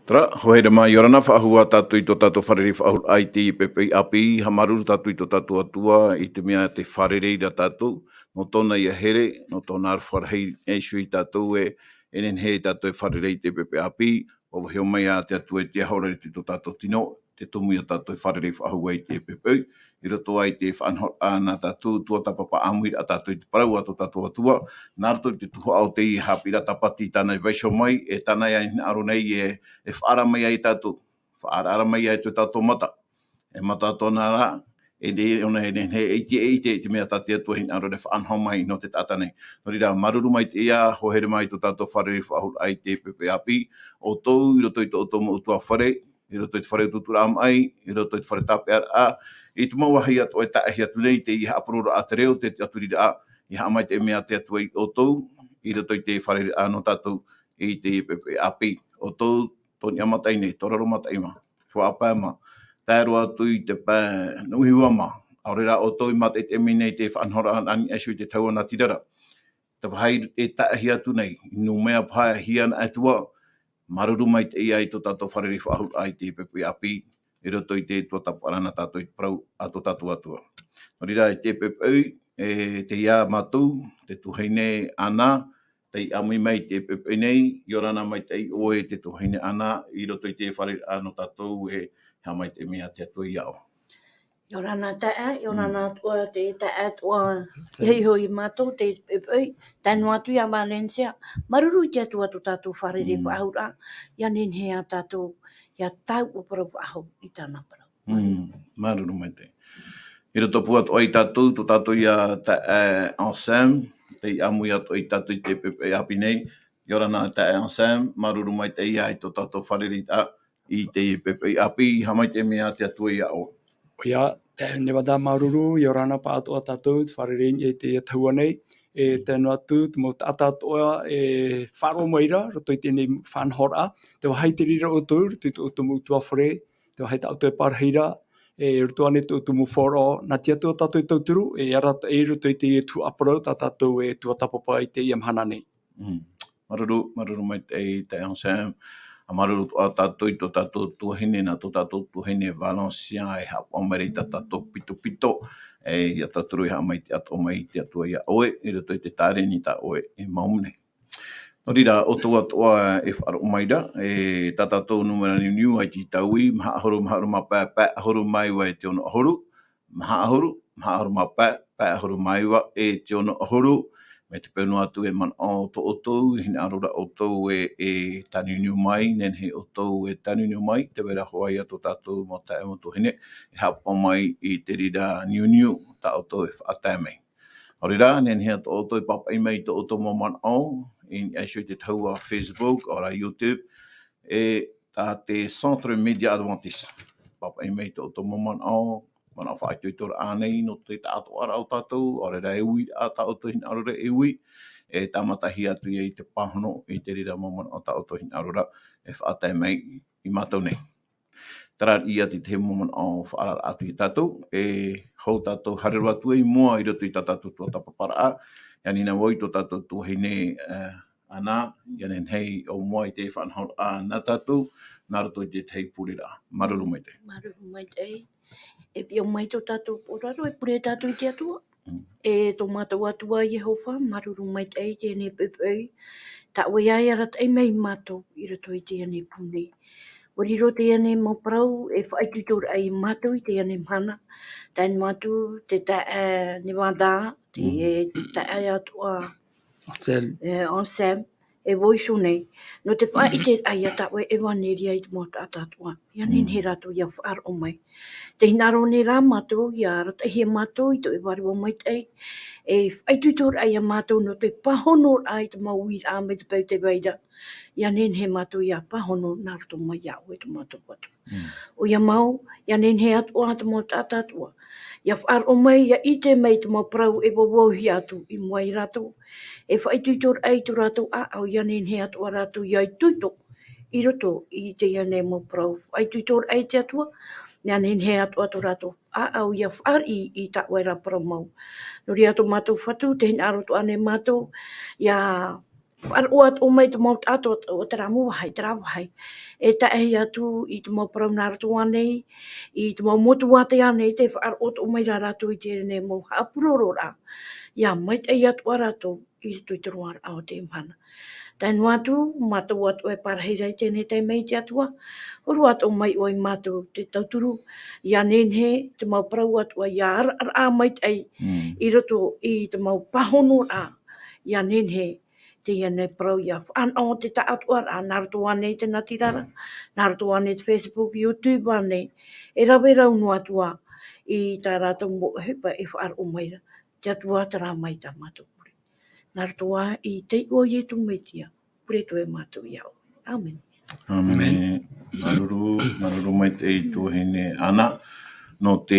Tra, hoere mai orana whaahua tatu I to tatu wharere whaahul ai te pepe api, hamaru tatu I to tatu atua, I te mea te wharere da tatu, no tona I a here, no tona ar wharhei eisui tatu enen he tatu e wharere te pepe api, o heo mai a te atu e te ahora te to tatu tino, te tumu I a tatu e wharere whaahua I te pepe, I roto ai te whanhor ana tatu, tuatapapa amuir a tatu I te parau a to tatu atua, nārto te tuho au te I Haapiiraa Sabati tāna I vaisho mai, e tāna I aro nei e whaara mai ai tātou, whaara mai ai tu tātou mata, e mata tōna rā, e de ona he te mea tātia tua hin aro re whaanhau mai no te tāta nei. No rira, maruru mai te ia, hohere mai tu tātou wharere whaahul ai te pepe api, o tau, I roto I to otomo utua whare, I roto I te whare tutura am ai, I roto I te whare tape a, I te mauahi atu e taehi atu nei, te iha apurura a te reo, te atu rira a, I haa mai te mea te atu o tau, I roto I te whare a no tātou, I te pepe api, o tau, tōni amatai nei, toraro matai ma, whaapā ma, tāro atu I te pā, nuhiwa ma, aurera o tō I matai te minei te whanhora ani esu I te tauana tirara. Te whai e taehi atu nei, nu mea pāia hiana atua, maruru mai te ia I tō tātou wharere whaahul ai te pepe api, I roto I te tuatapapa na tātou I parau a tō tātou atua. No rira te pepe e te ia mātou, te tuheine ana, te amui mai te pepe nei, I orana mai te oe te tuheine ana, I roto I te wharere ano tātou e hea mai te mea te atua I ao. Yorana tae, yorana atua te tae atua, hei hoi mātou te pepe, tanu atu I a Valencia, maruru I te atua tu tātou wharere whaahura, ia nen hea tātou, ia tau o parau whaahau I tāna parau. Maruru mai te. I roto puat oi tātou, tu tātou ia tae ensam, te amui atu I tātou I te pepe api nei, yorana tae ensam, maruru mai te ia I tō tātou wharere I te pepe api, ha mai te mea te atua I ao. Ia, te nevada maruru, I orana pa atoa tātou, te wharere I te taua nei, e tēnu atu, te mo tata atoa, e wharo maira, roto I tēnei whanhora, te wahai te rira o tūr, te o tumu tua whare, te wahai ta atoa parahira, e roto ane te o tumu PORO'I, nā tia tua tātou I tauturu, e arata e roto I te tuapaparau, tā tātou e tuatapapa I te iamhana nei. Maruru mai te ensam, a maruru a tātou I tō tātou tuahine na tō tātou tuahine Valencia e hapa mai ta tātou pito, e ia tāturu I haa mai te ato mai te atua ia oe, I roto I te tāreni ta oe e maumne. No rira, o tō atua e wharo mai ra, e tā tātou numera niu ai ti taui, maha ahuru ma pā, pā ahuru mai wa e te ono ahuru, maha ahuru ma pā, pā ahuru mai wa e te ono ahuru, me te fenua atu e man o to otou, hina arora otou e tanuniu mai, nen he otou e tanuniu mai, te wera hoai atu tātou mo tae mo tuhine, e hapa mai I te rira niu, ta otou e whaatai mai. Orira, nen he atu otou e papai mai to otou mo man o, in aishu te tau a Facebook, ora YouTube, e tā te Centre Media Adventiste. Papai mai to otou mo man o, mana whaitui tora ānei no te tātou ara o tātou, orera e ui a tātou hin arora e ui, e tamatahi atu I te pahono I te rira momon o tātou hin arora e whaatai mai I mātou nei. Tara I ati te momon o whaarara atu I tātou, e hou tātou hareru atu e mua I roto I tātou tuatapaparaa, ia nina woi tō tātou tuhine ana, ia nen hei o mua I te whanhor a nā tātou, nā roto I te tei purira. Maruru mai te. Maruru mai te. E pio mai tō tātou poraro, e pure tātou I te atua. E tō mātou atua Yehova, maruru mai te ei tēnei pepe, ta oi ai arat ei mei mātou I roto I tēnei pune. Wariro tēnei mo parau, e whaitu tōra ai mātou I tēnei mana. Tēnei mātou te tae nevada, te tae atua ensam, e voiso nei. No te whai I te ai ata oi Evanelia I te mota atatua. Ia nen he rato ia whaar o mai. Te hinaro ne rā mātou, ia rata hia mātou I to e wariwa mai tei. E whaitutor ai a mātou no te pahono ai te maueraa me te pau te waira. Ia nen he mātou ia pahono nā rato mai ia oe te mātou watu. O ia mau, ia nen he atua te mō tātātua. Ia whaar o mai, ia I te mei te mō parau e wawohi atu I mua I rato. E whaitutor ai tu rato au, ia nen he atua rato ia I tuito. I roto I te ia ne mō parau. Whaitutor ai te atua. Nea nen he atua tu rato au ia whaari I ta wera para mau. Nori atu mātou whatu, te hin aro tu ane mātou, ia Ar uat o mai te mau ato o te ramu hai, te ramu hai. E ta e atu I te mau parau nā ratu anei, I te mau motu wate anei, te ar uat o mai rā ratu I te ne mau hapurorora. Ia mai te atu arato I tui te roar ao te imhana. Tai no atu, mātou atu e parahi rei tēnei te mei te atua. Horu atu o mai oi mātou te tauturu. Ia nenhe, te mau parau atua, ia ar a mai te ei. I roto I te mau pahono a. Ia nenhe, te ia ne parau ia whanau te ta atua a. Nā rato anei te natirara. Nā rato anei te Facebook, YouTube anei. E rawe rau no atua I tā rātou mo hepa e whaar o maira. Te atua te rā mai tā mātou. Nartoa I te o Ietu metia. Preto e mātou iau. Amen. Amen. Maruru mai te I tuahine ana. No te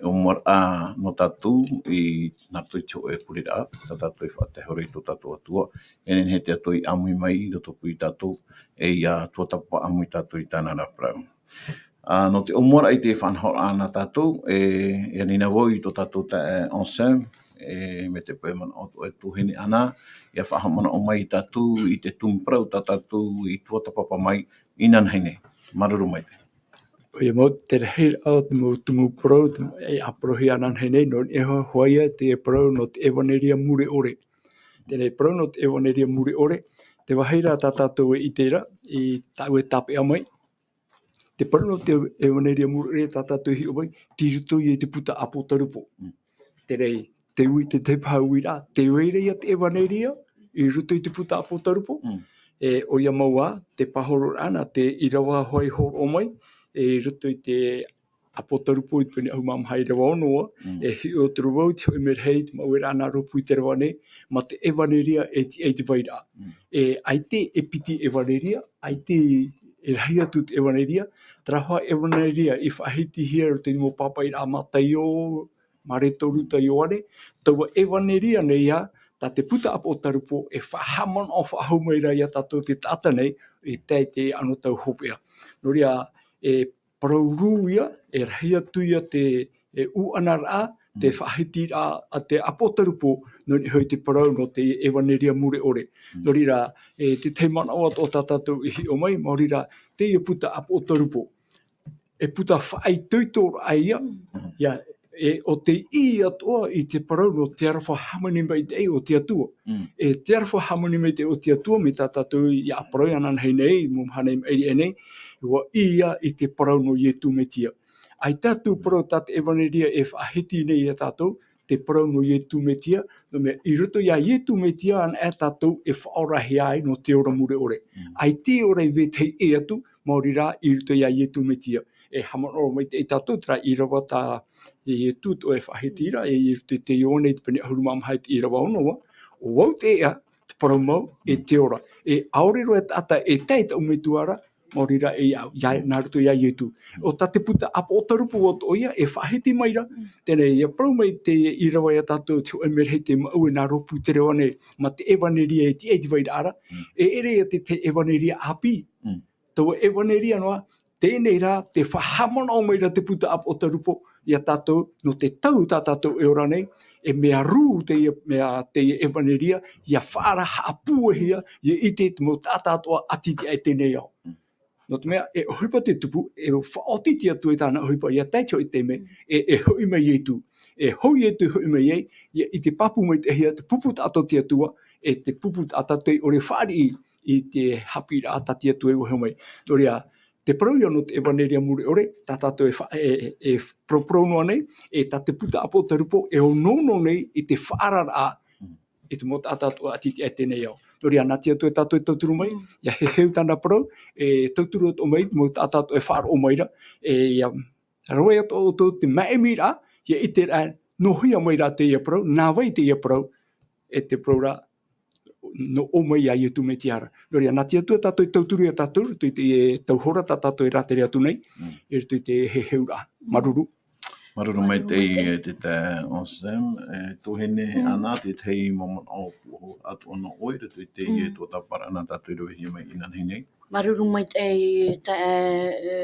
o mora no tatou I nato I tō e purira. Ta tatou I whate hore I tō tatou atua. Enen he te ato I amui mai I roto pui tatou. E ia tuatapapa amui tatou I tāna raprau. No te o mora I te whanhora ana tatou. E nina woi I tō tatou ta ensemble. Me te koe mana o e tuhine ana, ia whahamana o mai tatou I te tumprau ta tatou I tuatapapa mai inan heine. Maruru mai te. Ia mo te rehir au te mo tumu pro e aprohi anan hene no e hoia te pro no te Evanelia Mure ore. Tēnei pro no te Evanelia Mure ore. Te waheira tā tātou e itera I tau e tape amai. Te pro no te Evanelia Mure ore tā tātou hi omai. Tiruto I te puta Apokalupo. Tērei te ui te te pauira. Te weire ia te Evanelia I ruto I te puta Apokalupo. E o ia maua te pahoro ana te Irava hoi horo omai. E ruto I te Apokalupo I pene au mamhai rewa onoa. E hi o te rau te hoi merhei te maueraa nā ropu I te rewa nei. Ma te Evanelia e te vairaa. E ai te e piti Evanelia. Ai te e rahi atu te Evanelia. Tarahoa Evanelia I whahiti hia o te mo papai rā ma teio. Mare toru teio ane. Taua Evanelia nei ia. Tā te puta Apokalupo e whahaman o whahaumera ia tātou te tata nei I te ano tau hopea. Noria e parauru ia, e rahi atu ia te uanara, te whahiti a te Apokalupo no ni hoi te parau no te Evanelia Mure ore. Norira te teimana o tā tātou I hi o mai, maurira te ia puta Apokalupo. E puta whaai tuitora ai ia, ia o te I atoa I te parau no te arafa hamani mai te o te atua. E te arafa hamani mai te o te atua me tā tātou I a parau anan hei nei, mumhanei mai e nei, ua ia I te parau no Ietu me tia. Ai tātou parau tā te Evanelia e whahiti nei a tātou, te parau no Ietu me tia, no mea I roto ia Ietu me tia an e tātou e whaorahi ai no te ora mure ore. Ai te ora I vetei e atu, mauri rā I roto ia Ietu me tia. E hamanoro mai te tātou tra Irava tā e tūto e whahitira e te ione te pene ahuru mamhai te Irava onoa. O wau te ea, te parau mau, e te ora. E aorero e tata e teita umetuara, maurira e iau, nā ruto ia Ietu. O tā te puta Apokalupo o to ia, e whahiti maira, tēnei ia parau mai te Irava ia tātou te oi merhei te mau e nā ropu te reo ane, ma te Evanelia e te eiti vaira ara, e ere ia te Evanelia api. Tau Evanelia noa, tēnei rā, te whahamana o maira te puta Apokalupo, ia tātou, no te tau tā tātou e ora nei, e mea rū te Evanelia, ia whaara haapuahia, ia ite te mo tātātoa atiti ai tēnei au. No te mea, e hoipa te tupu, e whaotiti atu e tāna hoipa, ia teitio I te me, e hoi mai Ietu. E hoi Ietu hoi mai ei, ia I te papu mai te hia, te pupu tātou te atua, e te pupu tātou te ore whaari I te Haapiiraa tati atu e uhe mai. Noria, te parauia no te Evanelia Mure ore, tā tātou e proprono nei, e tā te puta Apokalupo, e o nono nei I te whaarara I te mo tātou atiti ai tēnei au. Noria, nā tia tu e tātou e tauturu mai, ia he heu tāna parau, e tauturu o mai, mo tātou e whaaro o maira, e rawe ato o tō te maemira, ia I te rā, no huia mai rā te ia parau, nā wai te ia parau, e te parau rā, no o mai a Ietu me tiara. Noria, nā tia tu e tātou e tauturu e tātou, tui te tauhora tā tātou e rātere atu nei, e tui te he heu rā. Maruru. Maruru mai te te onsem, tuhene ana te tei momon o atu ono oira tui te tuatapara ana tātou roi hi mai inan hinei. Maruru mai te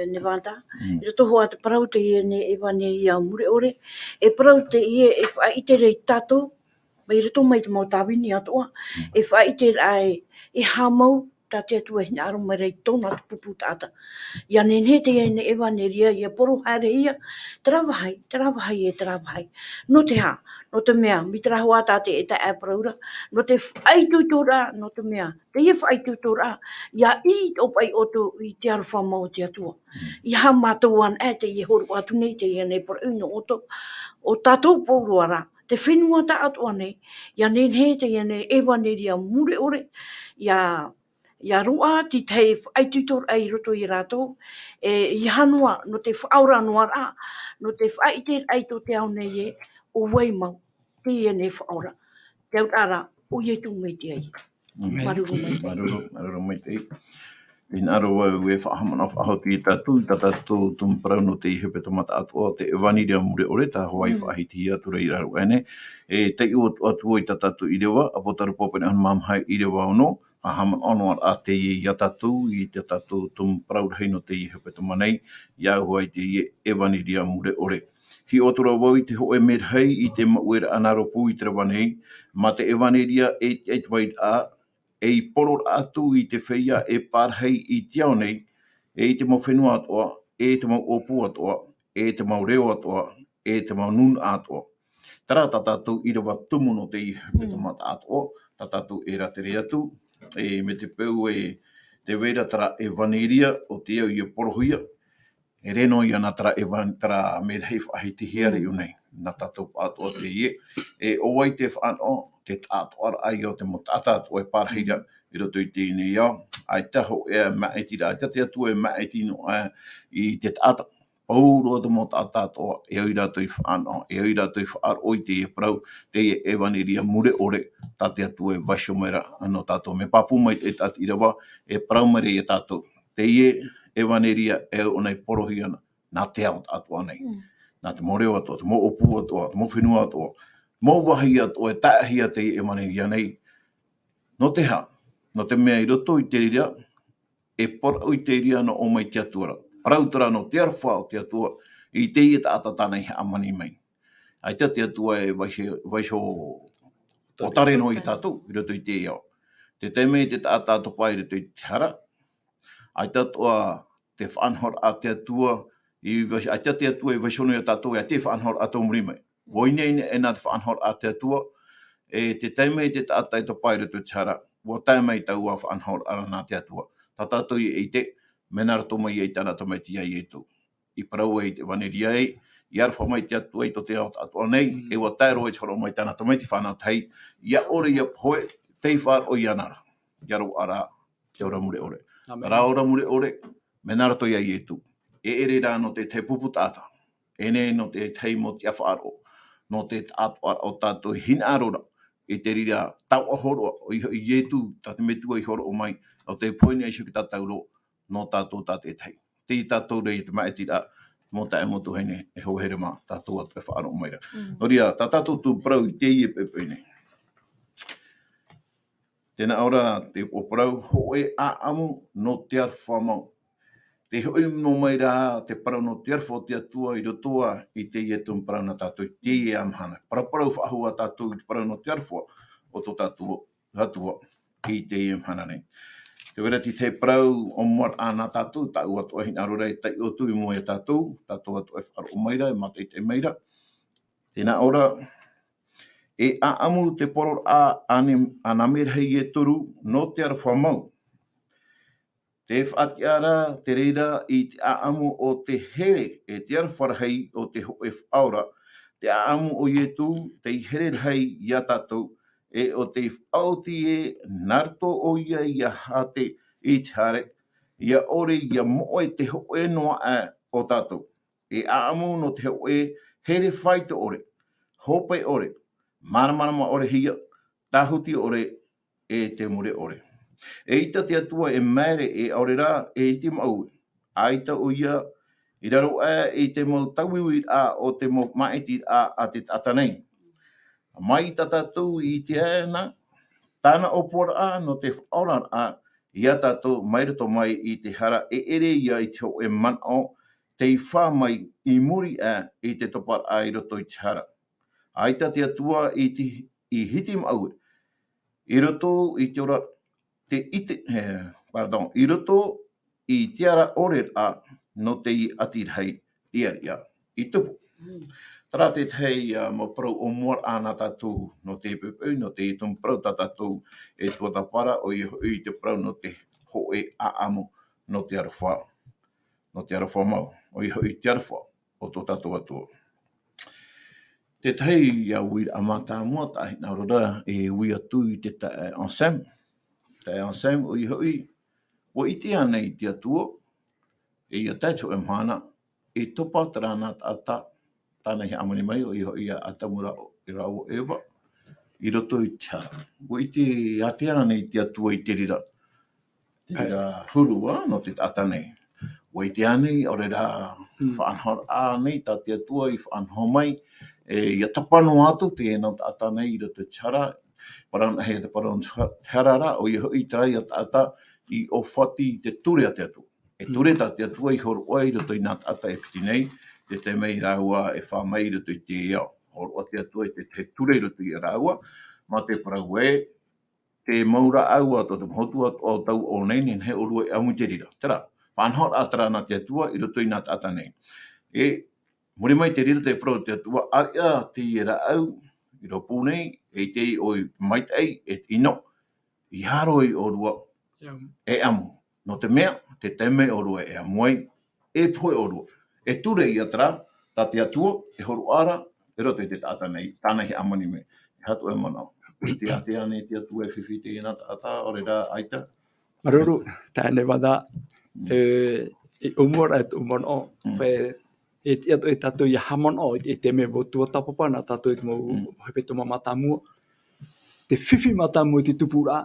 Nevada. I roto hoa te parau te ne Evanelia Mure ore. E parau te ie e whaite rei tātou. mai roto mai te mau tawini atoa, e whai te rai, e hamau, ta te atua hina aro mai rei tona te pupu tata. Ia nene te ene Evanelia, ia poro hare ia, te rawahai e te rawahai. No te ha, no te mea, mi te rahua tate e ta apraura, no te whai tutora, no te mea, te ia whai tutora, ia i o pai oto i te aru whamau te atua. Ia ha mātuan e te i horu atu nei te ene poro uno oto, o tatou pororaa, te fenua ta atua nei, ia nene te ene Evanelia Mure ore, ia rua ti tei whaitutor ai roto i rātou, i hanua no te whaura noa rā, no te whaitir ai to te au nei e, o waimau, te ene whaura. Te au rā, o ie tu mei te ai. Maruru mai te ai. Maruru mai te ai. Ina aro wau e whahamana whahoti i tātou tumu parau no te hepetoma Atua, te Evanelia Mure ore, tā Hawaii whahiti atura i raro ene. E te iwa atua i tātou i rewa, Apokalupo pene anu mamhai i rewa ono, hahamana ono a teie i tātou, i te tātou tumu parau hei no te hepetoma nei, ia hua i te Evanelia Mure ore. Hi otura wau i te hoe MELAHI i te maueraa ana ropu i te rawa nei, ma te Evanelia e te wai a e i pororaa atu i te feia e parahi i te au nei, e i te mau fenua atoa, e te mau opu atoa, e te mau reo atoa, e te mau nunaa atoa. Tara tātou Irava tumu no te hepetoma atoa, tātou e ratere atu, e me te peu e te vera tara Evanelia o te au i a porohia, e reno i ana tara MELAHI whahiti hiare i unei, na tātou atoa te ie, e owai te whaano, te tātoara ai o te mo tātātua e parahira i roto i tēnei au. Ai taho e maetira, ai te atua e maetino i te tāta. Pauro te mo tātātua e au i rato i whaano, e au i rato i whaaro i te e parau, te e Evanelia Mure ore, tā te atua e vaisho mera anō tātou. Me papu mai te tāt Irava, e parau mare e tātou. Te e Evanelia e o nei porohi ana, nā te au atua nei. Nā te moreo atua, te mo opu atua, te mo whenua atua, mo wahi atua e tāhia te Evanelia nei. No te ha, no te mea i roto i te ria, e porau i te ria no o mai te atura. Parautara no te arwha o te atua, i te i ta atatana i amani mai. Ai te atua e vaisho o tare no i tātou, i roto i te iau. Te teme i te tātātopa i roto i te hara, ai tatua te whanhor a te atua, ai te atua i vaishono i a tātou, ai te whanhor a tō murimai. Woine e nā te whanhor a te atua, e te teime i te tātai to pai roto i te hara, wa taimai tau a whanhor ara nā te atua. Tā tātou i te, mena rato mai i tāna to mai tia i etu. I parau e te Evanelia e, i arwha mai te atua i to te atua nei, e wa tairo e choro mai tāna to mai te whanau tei, ia ore ia poe, tei whār o ianara. Iaro ara, te ora mure ore. Tara ora mure ore, mena rato i etu. E ere rā no te pupu tāta. Ene no te tei mo te awhaaro. No te atua o tātou hina arora. E te rira tau ahoroa i etu, tā te metua i horo o mai, o te poini ai shuki tātauro, no tātou tā te tei. Te tātou rei te maetira, mō tā e motu heine, e ho here mā, tātou atu e whaaro o maira. No ria, tā tātou tū parau i teie pepe nei. Tēnā ora, te o parau, hoe a amu no te ar whamau. Te hoi no mai rā, te parau no te arwha o te atua i rotoa i te ie tūm parau na tātou i te ie amhana. Parau whahua tātou i te parau no te arwha o tō tātou ratua i te ie amhana nei. Te wera ti te parau o muar āna tātou, tā ua toa hina arora i tai o tui mo e tātou atua e wharo o maira, e mata i te meira. Tēnā ora, e aamu te pororaa ana MELAHI e Toru no te ara whamau. Te whaatiara, te reira i te aamu o te here, e te ara wharahei o te hoe whaora, te aamu o ietu, te here rei i a tātou, e o te whaoti e narto o ia i a hate i te hare, ia ore ia moe te hoe noa o tātou. E aamu no te hoe here whaito ore, hope ore, maramarama ore hia, tahuti ore, e te mure ore. E ita te atua e mere e aurera e iti mau. Aita o ia, i raro e te mau tawiwi a o te mau maeti a te atanei. Mai tātou i te ena, tāna o pora no te whaora a, ia tātou mairato mai i te hara e ere ia i te o e manao, te i whā mai i muri i te topar a i roto i te hara. Aita te atua i I hiti mau. I roto I te ora te ite, I roto I tiara ore a no te I atirhei ia I tupu. Tara te tei mo parau o mua ana tatou no te pepeu, no te itum parau tatou e tuatapara o I te parau no te hoe a amo no te arwhao. No te arwhao mau, o I te arwhao o tō tatou atua. Te tei ia ui a mata mua tahi nā rora e ui atu I te tae ensem. Tae ensem o o iti anei te atua e ia tātou e mhana e topa tarana tata tāna he amani mai o ia atamura I rau Eva I roto I tia. O iti ateana nei te atua I te rira. Te rira hurua no te tata nei. O iti anei o rera whaanhor a nei ta te atua I whaanhor mai e ia tapano atu te e nau tata nei I roto tiara. Parana hea te parana terara o I trai a tata I o whati te ture a te atua. E ture ta te atua I horo I roto I nā tata e piti nei. Te mei raua e wha mai roto I te iao. Horo te atua te ture roto I raua. Ma te parau te maura aua to te motua o tau o nei ni he orua e amu te rira. Tera, whanhor a tara na te atua I roto I nā tata nei. E muri mai te rira te parau te atua aria te iera au I ropu nei e te o maitei e ino. I haro I orua e amu. No te mea, te teme orua e amuai e poe orua. E ture I atra, ta te atua, e horu ara, e roto I te tata nei, tāna he amani me. E hatu e manao. Te atea nei te atua e whiwhite I nā tata, o reira aita. Maruru, tāne wada, e umora e umano, e te atu e tatou I hamano, e te me mo tuatapapa, na tatou e te mo hepetoma matamua, te whiwhi matamua te tupura,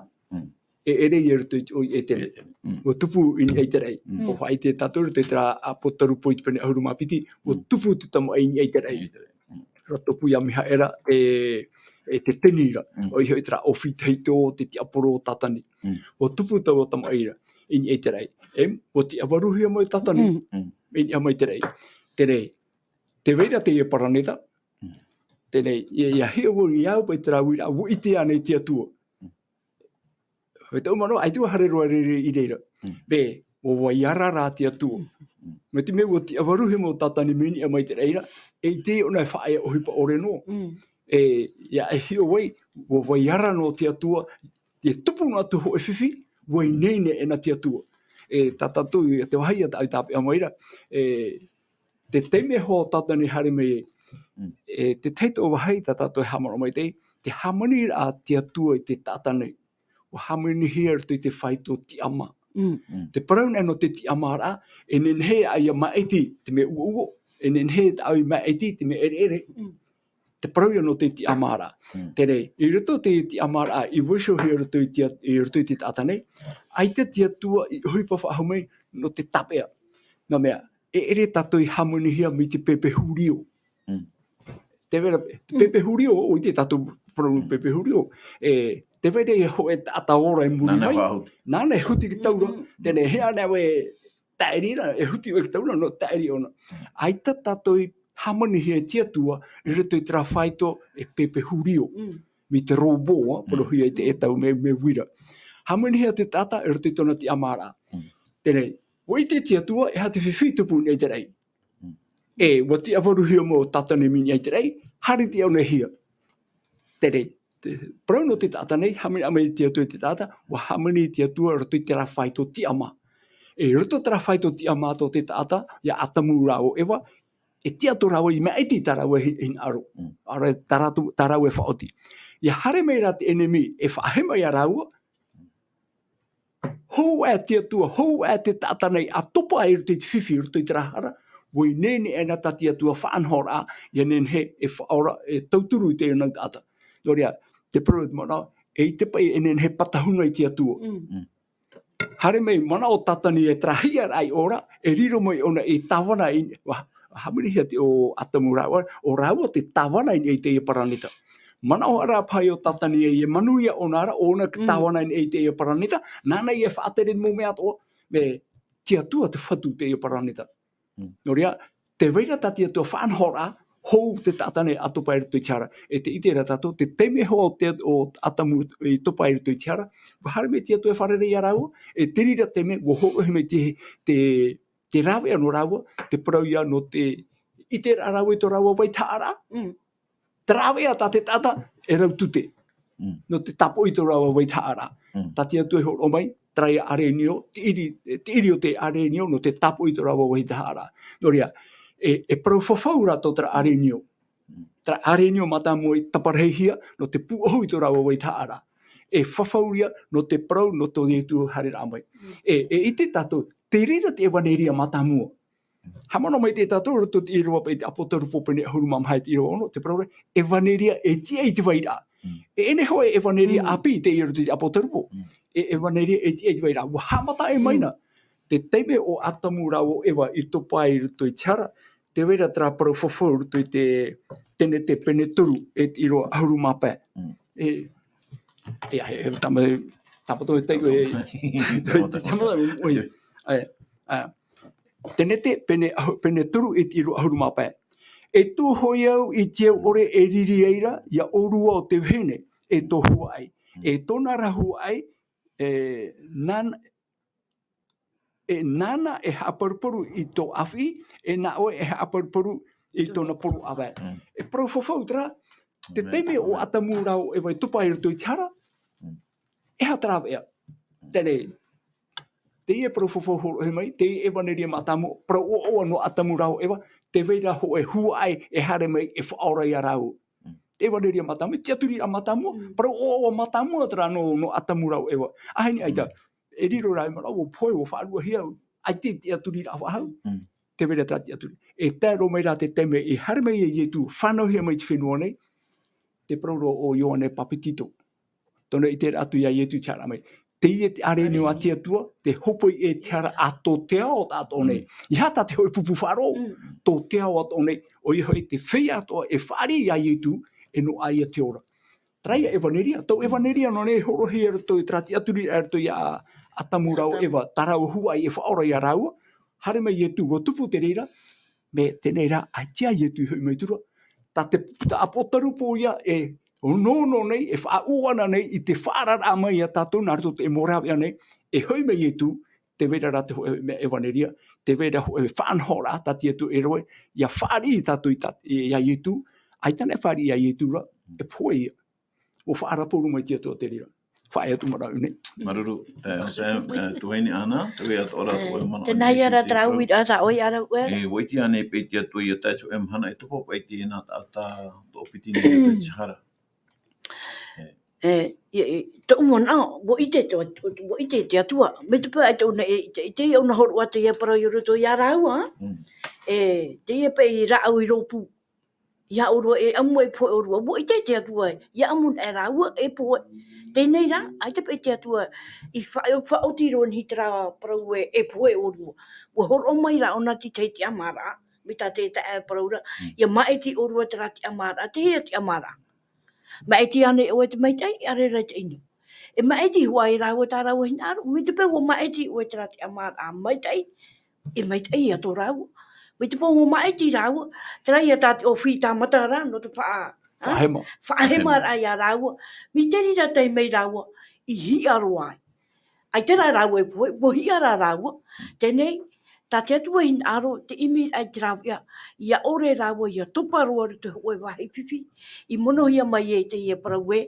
e ere I ruto I te re. O tupu I ni eiterei. O whai te tatou te tra a potarupo I te pene ahuru mapiti, o tupu te tamo I ni eiterei. Rato pui a miha era e te tenira. O iho I tra ofi teito te aporo tatani. O tupu tau o tamo eira I ni eiterei. O te awaruhia mo I tatani, I ni ama eiterei. Tere, te veira te ia paraneta, tere, ia hea wo I au pa I tra wira, wo ite anei te atua. He tau mano, ai tua hare roa I reira. Be, o waiara rā te atua. Me te me o te awaruhe mo tatani mini a mai te reira, e te o nei whae o hipa ore no. Ia e hio wei, o waiara no te atua, te tupu na tu ho e whiwhi, wai neine e na te atua. Tatatu, te wahai a tape a maira, te teime ho tatani hare mei, te teito o wahai tatatu e hamara mai te hamani a te atua I te tatani. O hamani hea rito I te whaito ti ama. Te parauna no te ti ama ra, e nenhe ai a maiti te me uo, e nenhe au I maiti te me ere. Te parauna no te ti ama ra. Tere, I rito te ti ama ra, I wisho hea rito I te tatane, ai te ti atua I huipa whahumei no te tapea. No mea, e ere tato I hamani hea mi te pepe hurio. Te vera, te pepe hurio, o I te tato parauna pepe hurio, te vere e ho e tata ora e muri mai. Nāna e huti ki taura. Tēne hea nea we taeri na, e huti we ki taura no taeri ona. Ai ta tato I hamani he tia tua, e rito I tra whaito e pepe hurio. Mi te roboa, porohi e te etau me wira. Hamani hea te tata, e rito I tona ti amara. Tēne, wai te tia tua, e hati whiwhitupu nei te rei. E, wa ti avaruhia mo tata ne mini ai te rei, hari te au ne hia. Tēne, parau no te tata nei, hamani amai te atua te tata, wa hamani te atua rato I te ra whaito ti ama. E rato te ra whaito ti ama to te tata, ia atamu rao ewa, e te ato rao I mea iti tarau e hin aro. Ara tarau e whaoti. Ia hare mei ra te enemi, e whahema ia raua, hou e te atua, hou e te tata nei, a topa e rato I te whiwhi, rato I te rahara, woi nene e na tati atua whaanhora, ia nenhe e whaora, e tauturu I te nau tata. Doria, te parau mana, e te pai e nenhe patahunga I te atua. Hare mei, mana o tatani e trahia rai ora, e riro mai ona e tawana I, hamiri hea te o atamu raua, o raua te tawana I te paranita. Mana o ara pai o tatani e manuia onara, ona ki tawana I te paranita, nana I e whaatere mo mea toa, me te atua te whatu te paranita. Noria, te veira tati atua whaanhora, hou te tatane atopa i tui tiara, e te ite ratato, te teime hoa o atamu i topa i tui tiara, hare me tia tu e wharere i arau, e tirira teme, wo ho me te rawe anu rawa, te parau ia no te ite arau i to rawa vai taara, te rawe a ta te tata, e rau tute, no te tapo i to rawa vai taara, tati atu e ho o mai, trai arenio, te iri o te arenio, no te tapo i to rawa vai taara, noria, e parau whawhau rato tra arenio, tra arenio mata mo i taparehia, no te puohu i to rawa vai taara, e whawhauria no te parau no to tu hare ramai. E ite tato, te rira te Evanelia mata mua. Hamano mai te tato, roto te Irava pe te Apokalupo pene huru mamhai te Irava ono, te parau Evanelia e tia i te vairaa. E ene hoe Evanelia api te iro te Apokalupo. E Evanelia e tia i te vairaa. Wa hamata e maina. Te teime o atamu rao ewa i topa i ruto i tiara, te wera tra parau whawhau ruto i tene te pene toru e iro ahuru mapa. E tapato e teigo e tene te pene toru e iro ahuru mapa. E tō hoi au i te ore e riri eira, ia orua o te vene e tō huai. E tōna rahu ai, nana e haaparuparu i tō awhi, e na oe e haaparuparu i tōna poru awa. E parau whawhau tra, te teime o atamu rao e vai tupa i ruto i tiara, e hatarawa ea. Tene, te ie parau whawhau horo he mai, te ie Evanelia matamu, parau o no atamu rao ewa, te veira ho e huai e hare mai e whaora i a rao. Te Evanelia matamu, te aturi a matamu, parau o matamu atra no atamu rao ewa. Ahini aita, e riro rai mara, o poe o whaarua hia, ai te aturi a wahau, te vera tra te aturi. E tēro mai rā te teme, e hare mai e ietu, whanau hia mai te fenua nei, te parau o Ioane Papitito. Tona i te atu ia ietu tiara mai. Teie te arenio a te atua, te hopoi e tiara a tō te ao tato nei. I hata te hoi pupu wharo, tō te ao ato nei, o i hoi te feia atoa e whare ia ietu, e no aia te ora. Traia Evanelia, tau Evanelia no nei horo hea rato i tra te aturi a rato i a atamu rau ewa tarau huai e whaora i a raua, hare mai ietu o tupu te reira, me tenei rā, ai tia ietu hoi mai tura, ta Apokalupo ia e nono nei, e whauana nei, i te whaarara mai a tātou, nā rato te morawea nei, e hoi mai ietu, te vera rā te hoi me Evanelia, te vera hoi whanhora, ta te atu e roe, ia whaari i tātou i a ietu, ai tane whaari i a ietu ra, e poe ia, o whaaraporu mai te atu a te rira. Whae atu marau nei. Maruru, tueni ana, te wea tora tu e mana. Te nai ara trau i ata oi ara ue. E waiti ane pe te atu i a taitu e mhana, e tupo pai te ina ata tō piti ni te tihara. Te umona, wo ite te atua. Me te pā te una i te ona horu ata ia parau i roto i araua. Te ia pe i rau i ropu. Ia orua e amu e poe orua. Wo ite te atua. Ia amu e raua e poe. Tēnei rā, ai te pe te atua. I whaoti roan hi tera parau e poe orua. Wo horo mai rā ona ti te amara. Mita te e parau rā. Ia mai ti orua tera te amara. Te hea te amara. Mai ti ane o te maitai, are rai te inu. E mai ti huai rāua tā rāua hina aru. Me te pēo mai ti o te rā te amara maitai. E maitai ato rāua. Me te pōngo mai ti rāua. Te rai a tāti o whi tā mata rā, no te wha. Whahema. Whahema rā ia rāua. Me te rira tei mei rāua. I hi aroai. Ai te rā rāua e poe. Mo hi ara rāua. Tenei. Tā te atua hin aro, te imi ai te rau ia, ia ore raua, ia tupa roa ruto hoi wahi pipi, i mono hia mai e te ia paraue,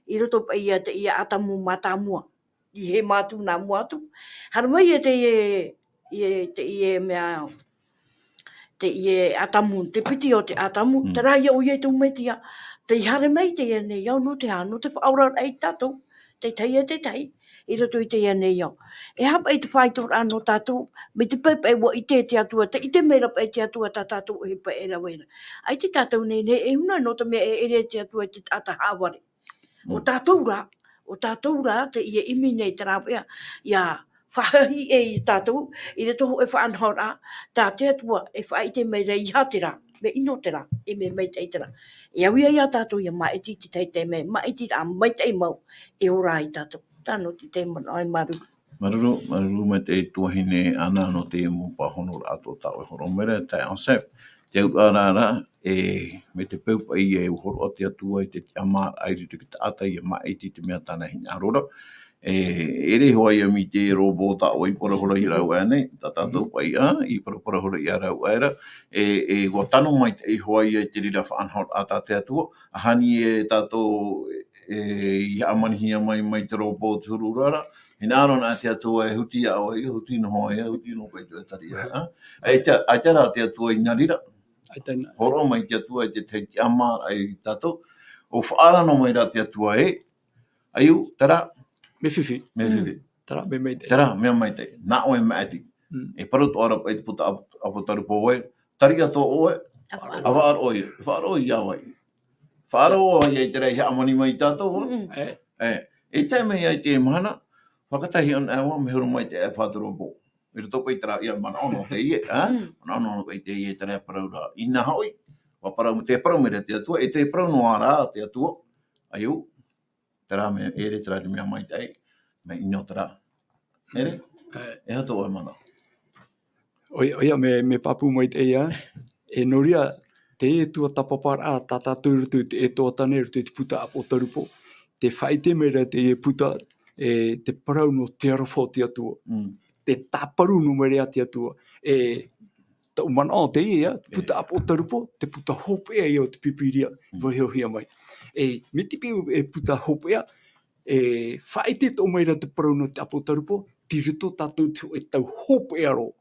i roto pa ia te ia atamu matamua, i he mātu nā muatu. Hara mai e te ia mea, te ia atamu, te piti o te atamu, te rā ia o ia tu metia, te hara mai te ia ne iau no te hano, te whaura ai tatou, te tai, i roto i te ia ne iau. E hapa i te whaitor anō tātou, me te pepe wa i te atua, te i te mera pa i te atua tā tātou e pa era wera. Ai te tātou nei, e huna no te mea e ere te atua te tata haware. O tātou rā, te ia imi nei te rāpea, ia whahahi e i tātou, i re toho e whaanhora, tā te atua e whai te mera i hatera, me ino te rā, e me mei te rā. E awia ia tātou ia maiti te teite me, maiti rā, maiti mau, e ora i tātou. Tāno te te mana ai maru. Maruru me te tuahine ana no te imu pahono ato tau e horo mere, tai ansep, te uarara me te peupa i horo o te atua i te ama ai te taata i mai te mea tana hina arora. Ere hoa ia mi te robo ta o i porahora i rau ane, ta tatou pai i porahora i rau aera. Tano mai te hoa ia te rira whaanhor a ta te atua, a hani tatou i amanihia mai te robo tururara, Hina aro nā te atua huti a oi, huti no hoa ia, huti no pai tu e tari a. Ai te rā te atua i ngarira. Horo mai te atua i te te ama ai tatou. O whaara no mai rā te atua Aiu, tara. Me whiwhi. Me whiwhi. Tara, me mai te. Tara, mea mai te. Nā oe maati. Paru to ara pai te puta Apokalupo oe. Tari ato oe. Awhaar oe. Whaar oe ia wai. Whaar oe ia te rei amani mai tātou. Te mei ai te mana. Whakatahi on awa me huru mai te Apokalupo. Me to pai tara ia mana ono teie. Mana ono pai teie te rei parau rā. Ina hoi. Wa parau te parau me te atua. Te parau noa rā te atua. Aiu. Tara me ere tara te mea mai tei. Me ino tara. Ere? Hato oi mana. Oia me papu mai te ia. Noria te tuatapaparaa tatou rutu te toatane rutu te puta Apokalupo. Te whaite mera te puta te parau no te arafo te atua. Te taparu no mera te atua. Tau mana o te ia, puta Apokalupo, te puta hopea ia o te pipiria. Waheo hia mai. Me te puta hopea, whaite tō mera te parau no te Apokalupo, ti rito tatou tau hopea ro.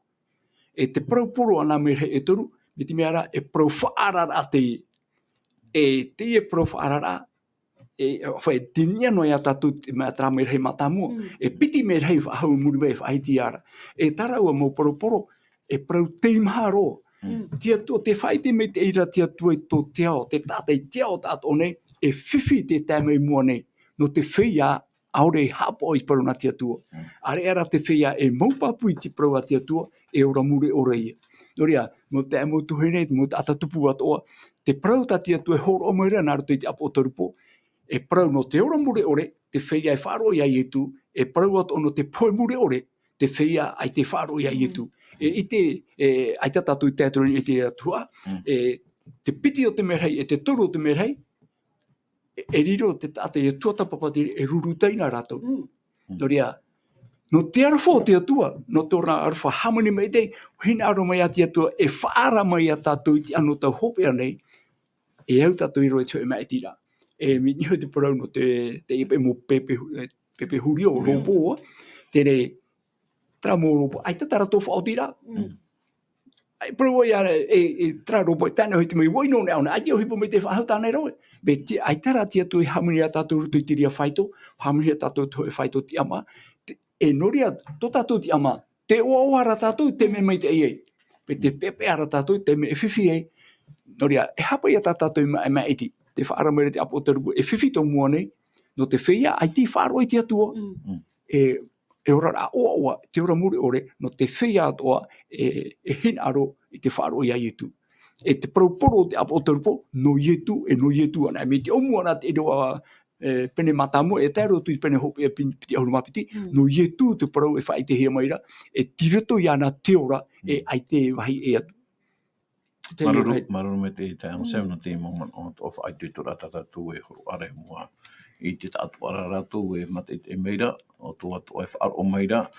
Te parau poro ana mera toru, me te mea parau whaarara teie. Teie parau whaarara, whai tinia no ia tatou mea tara mera hei matamua. Piti mera hei whahau muri mei whaiti ara. Taraua mo parau poro, parau teimaha ro. Te atua, te whaite mei te eira te atua i tō te ao, te tātai te ao tātou nei, whiwhi te tāmei mua nei, no te feia aore hapo i parau na te atua. Are era te feia maupapu i te parau a te atua, ora mure ora ia. Noria, no te amo tuhene, mo te atatupu atoa, te parau ta te atua horo o maira nā ruto i te Apokalupo, parau no te ora mure ore, te feia wharo ia i tu, parau atoa no te poe mure ore, te feia ai te wharo ia i tu. Ai te tatu i teatro i te atua, te piti o te merhei, te toru o te merhei, riro te tate tuatapapa rurutaina rātou. Noria, no te arafo te atua, no tōna arafa hamani mai tei, hina aro mai a te atua, whaara mai a tātou i te ano tau hopea nei, au tātou i roi tō mai tira. Mi niho te parau no te ipe mo pepe huri o ropo, tere tra mo ropo, ai te tara tō whaotira. Ai parau ia tra ropo, tāna hoi te mai woino ne auna, ai te ohipo mai te whahau tānei roe. Ai tara te atua i hamani a tātou rutu i te ria whaito, hamani a tātou tō whaito ti ama, noria, tō tātou ti ama, te oara tātou te me mai te ei. Te pepe ara tātou te me whiwhi ei. Noria, hapa ia tātou i mai eti. Te whaara mai te Apokalupo, whiwhi tō mua nei, no te feia, ai te whaaro i te atua. Ora rā oa, te ora muri ore, no te feia atoa, hin aro i te whaaro ia i tu. Te paruporo te Apokalupo, no ietu, no ietu ana. Me te omua te eroa pene matamu, te aro tu i pene hope piti auru mapiti, no ietu te parau whai te hea maira, tirito i ana te ora, ai te wahi atu. Maruru me te tau, sew no te moment o whai te tora tata tu horo are mua. I te atuara ratu mate te meira, o tō atoa whaaro meira,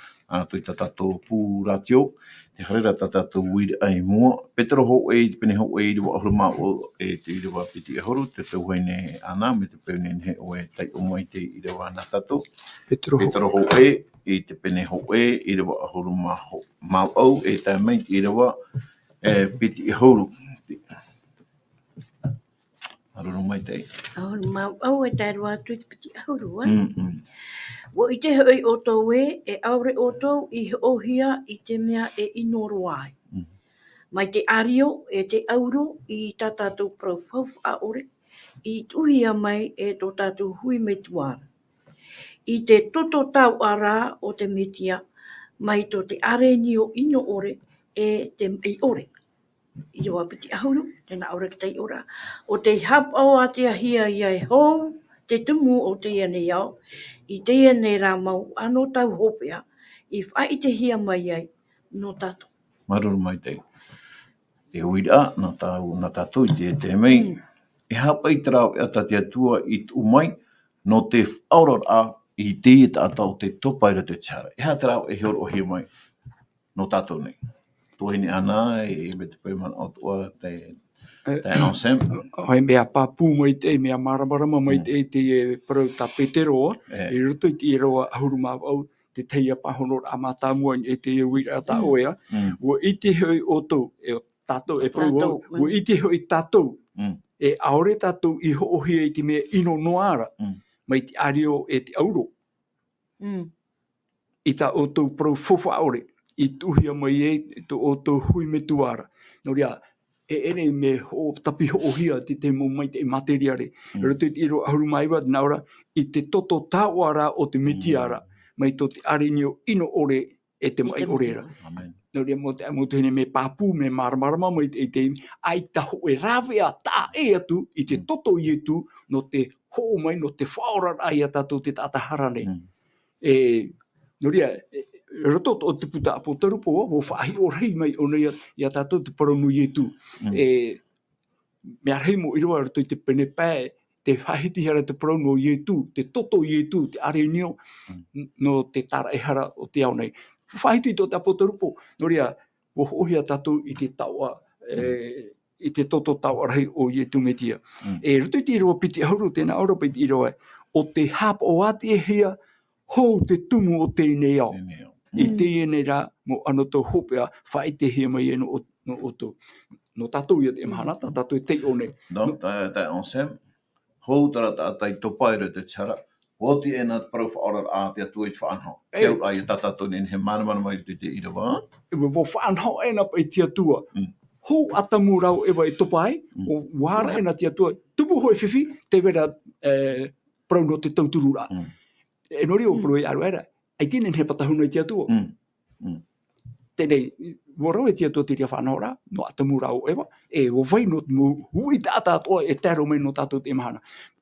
tui tatatou pūratio, te harera tatatou wiri ai mua. Petero ho pene ho i rua ahuru mao te Irava piti ahuru, te tauhaine ana, me te peune he oe tai o mai te Irava ana tatou. Petero ho i te pene ho i rua ahuru mao au, tai mai te Irava piti ahuru. Aruru mai tei. Ahuru mau au tai roa atu te piti ahuru, Wo i te hoi o tau aure o tau i ohia i te mea inoro ai. Mai te ario te auro i tā tātou praupau a ore, i tuhia mai tō tātou hui me tuara. I te toto tau ara o te metia, mai tō te areni o ino ore te ore. I roa piti ahuru, tēnā ora ki tei ora. O te hapau a te ahia i hou, te tumu o te nei au, i teie nei rā mau ano tau hopea, i whai te hia mai ai, no tātou. Maruru mai tei. te uira, na tatou te mei, e hapa i trao e ata te atua i umai, no te whaurara i te tātou te topaira te tiara. E ha trao e horo ohi mai, no tātou nei. Tohini ana e me te paimana Atua te ansem. Hoi mea papu mai te, mea maramarama mai te parau ta peteroa, e ruto i te roa ahuru mau te teie pahono a mātāmua e te wira ta oea. Ua i te hoi o tau, e tātou e parau, ua i te hoi tātou, e aore tātou i hoohia i te mea ino noara, mai te ario e te auro. I ta o tau parau fofa aore, i tuhia mai o tau hui me tuara. No rea, e ere me o tapi hoohia te mo mai te materiare. Roto i te iro ahuru maiwa, naura, i te toto tāwara o te mitiara, mai to te arinio ino ore e te mai orera. No rea mo te hene me papu, me maramarama mai te ai taho e rawe a tā e atu, i te toto i etu, no te ho mai, no te whaora ai a tātou te tātaharane. No rea, roto o te puta Apokalupo, o whaahi o rei mai o nei i a tātou te paronu i etu. Mea rei mo iroa roto i te pene pē, te whahiti hara te paronu i etu, te toto i etu, te arenio, no te tara ehara o te au nei. Whahiti i te Apokalupo, no rea, o hohi a tātou i te taua, i te toto taua rei o i etu metia. Roto i te iroa piti auru, tēnā aura piti iroa, o te hap o ati e hea, hou te tumu o tēnei au. I teie nei rā, mo ano tau hopea, whae te hea mai e no tau. No tātou ia te mahana, tātou te o nei. No, tai ansem, hou tara tātai topaira te tiara, woti e nā parau whaorar a te atua i te whaanhau. Keu ai e tātou nen he mana mai te Irava. Ewa mo whaanhau e nā i te atua. Hou atamu rau ewa e topai, o wāra e nā te atua. Tupu hoi whiwhi, te vera parau no te tauturu rā. E nori o parau e aru era. Ai tēnen he patahuna i te atua. Tēnei, warau e te atua te ria whanau rā, no atamu rau ewa, e o vai no hui tātā toa e tēro mai no tātou te mahana.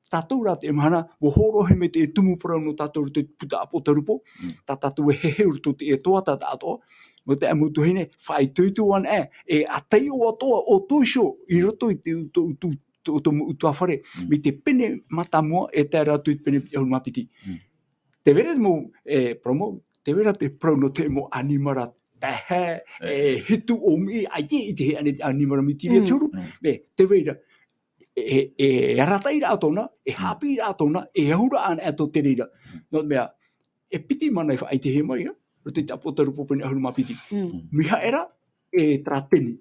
Tātou rā te mahana, o horohe me te tumu parau no tātou te puta Apokalupo, tā tātou e heheu ruto te e toata tātoa, mo te amutu hine, whai tuituan e atei o atoa o toisho, i roto i te utuawhare, me te pene matamua e tēra atu i pene mapiti. Te vera mo promo, te vera te prono te mo animara tahe, hitu o mi, aie i te he animara mitiri aturu. Te vera, e rataira atona, e Haapiiraa atona, e ahura ana ato te reira. No mea, e piti mana i whaai te he mai, roto i te Apokalupo pene ahuru mapiti. Miha era, e trateni.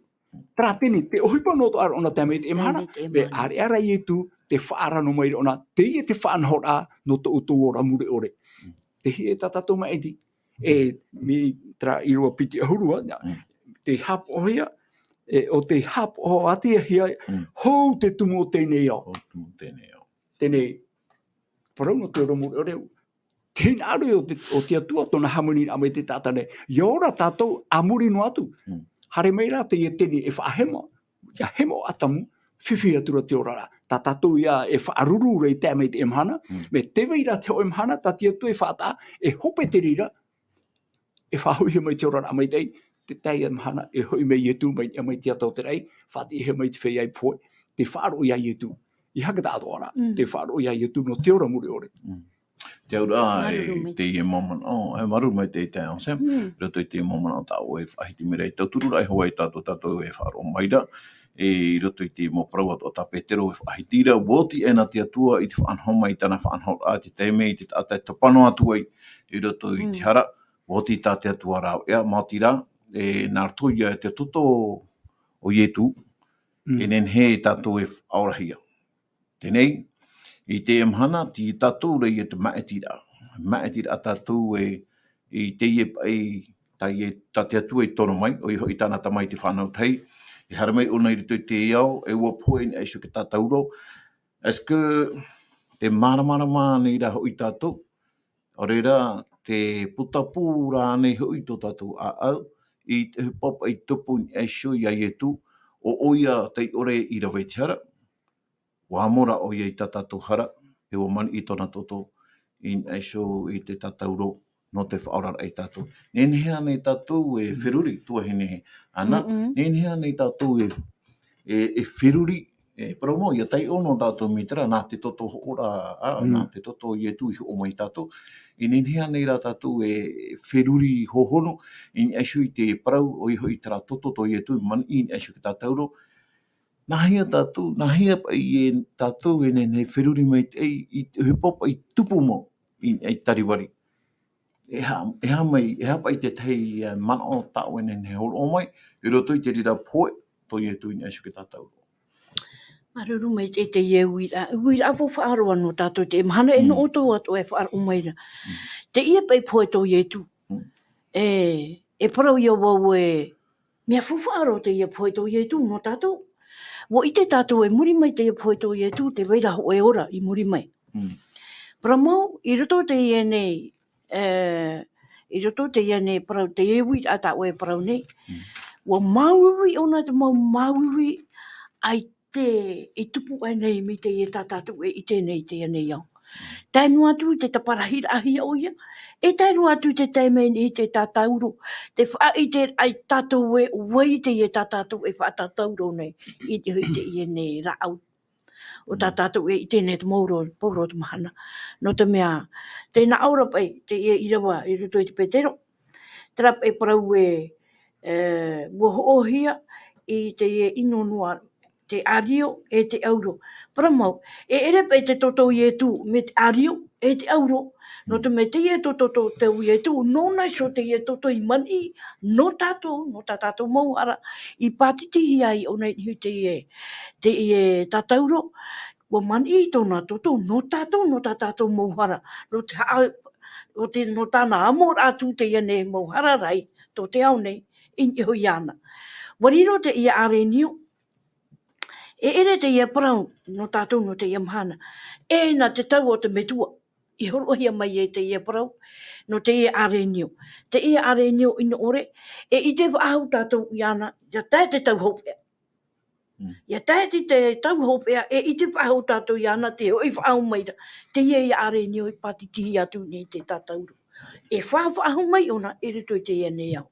Trateni, te ohipa no to ara ona te amei te emahana, me are ara i etu, te whaarano mai ona, teie te whaanhora no to utu ora mure ore. Te hi e tatatou mai eti, mi tra irua piti ahurua, te hap o hia, o te hap o ati hia, hou te tumu o tēnei au. Tēnei, parau no te romu o reu, tēnā aru o te atua tona hamuni a mai te tātane, iora tātou amuri no atu. Hare mai rā te ia tēni e whaahema, ia hema o atamu, whiwhi atura te orara. Tā tātou ia e whaaruru rei te amei te emhana, me te weira te o emhana, tā tia tu e whaata, e hope te rira, e whahuhi mai te orara amei tei, te tei emhana, e hoi mei etu mai amei te atau te rei, whaati e he mai te feia i poe, te whaaro ia etu. I haka tā atoara, te whaaro ia etu no te ora muri ore. Te aura e te ie momana, e maru mai te ansem, roto i te momana o tāu e whahiti mirei, tau turura e hoa i tātou e whaaro maira, e roto i te mo parau o tā petero e whahitira, woti e na te atua i te whaanhoma i tana whaanhora a te teime i te tātai tapano atua i roto i te hara, woti tā te atua rau ea, mātira, e nā ratoia e te toto o ietu, e nen he tātou e aurahia. Tenei, i te emhana, ti tātou rei e te maetira. Maetira a tātou i teie tā te atua i tono mai, o i tāna tamai te whanau tei, i hara mai una i rito i te iau, e ua poe ni eisu ki tātauro. Eske te maramarama nei rā hoi tātou, o reira te putapū rā nei hoi tō tātou a au, i te hupapa i tupu ni eisu i aietu, o oia tei ore i rawe te hara, wāmora oia i tātou hara, e o mani i tōna toto, i eisu i te tātauro, no te whaorara ai tātou. Nenhea nei tātou e whiruri tua hene ana. Nenhea nei tātou e whiruri paramo ia tai ono tātou mitra nā te toto ora nā te toto i e tui o mai tātou. I nenhea nei rā tātou e whiruri hohono i asu i te parau o iho i tera toto to i e tui man i asu ki tātauro. Nahia tātou, nahia pa i tātou e nei whiruri mai te i he popa i tupu mo i tariwari. E ha mai, e ha pa i te tei mana o tāu e nei holo o mai, i roto i te rira poe to i e tui ni asu ki tātauro. Maruru mai te ie uira. Uira apo whaaroa no tātou te mahana e no oto atu e whaaro umaira. Te ia pai poe to ie tu. E parau ia wau e mea whaaro te ia poe to ie tu no tātou. Wo i te tātou e muri mai te ia poe to ie tu te weira ho e ora i muri mai. Paramau, i roto te ia nei, i roto te ia nei parau te ie uira ata o e parau nei. Wa mauwi ona te mauwi ai te e tupu ai nei mi te e tātātu e i tēnei te nei au. Tainu atu te parahi ahi o ia. E tainu atu te teimei i te tātauro. Te wha i te ai tātou e wei te e tātātu e wha tātauro nei. I te hui te i nei rau. O tātātu e i tēnei te mauro, poro te mahana. No te mea, te na aura pai, te e Irava, i ruto i te petero. Trap e parau wohoohia i te e inonua te ario e te auro. Paramau, e ere pe te toto i e tu me te ario e te auro. No te me te e toto te i e tu, nona so te e toto i mani, no tātou mauara, i pātitihi ai o nei te e tātauro, wa mani tōna toto, no tātou mauara, no tāna amor atu te ane mauara rai, tō te au nei, in hoi ana. Wariro te ia arenio, e ere te ia parau no tātou no te ia mahana. E na te tau o te metua. I horohia mai e te ia parau no te ia arenio. Te ia arenio ina ore. E i te wahau tātou i ana. Ia tae te tau hopea. Ia tae te tau hopea. E i te wahau tātou i ana. Te hoi wahau mai ra. Te ia arenio i patitihi atu ni te tātauro. E whahau mai ona. E rito i te ia nei au.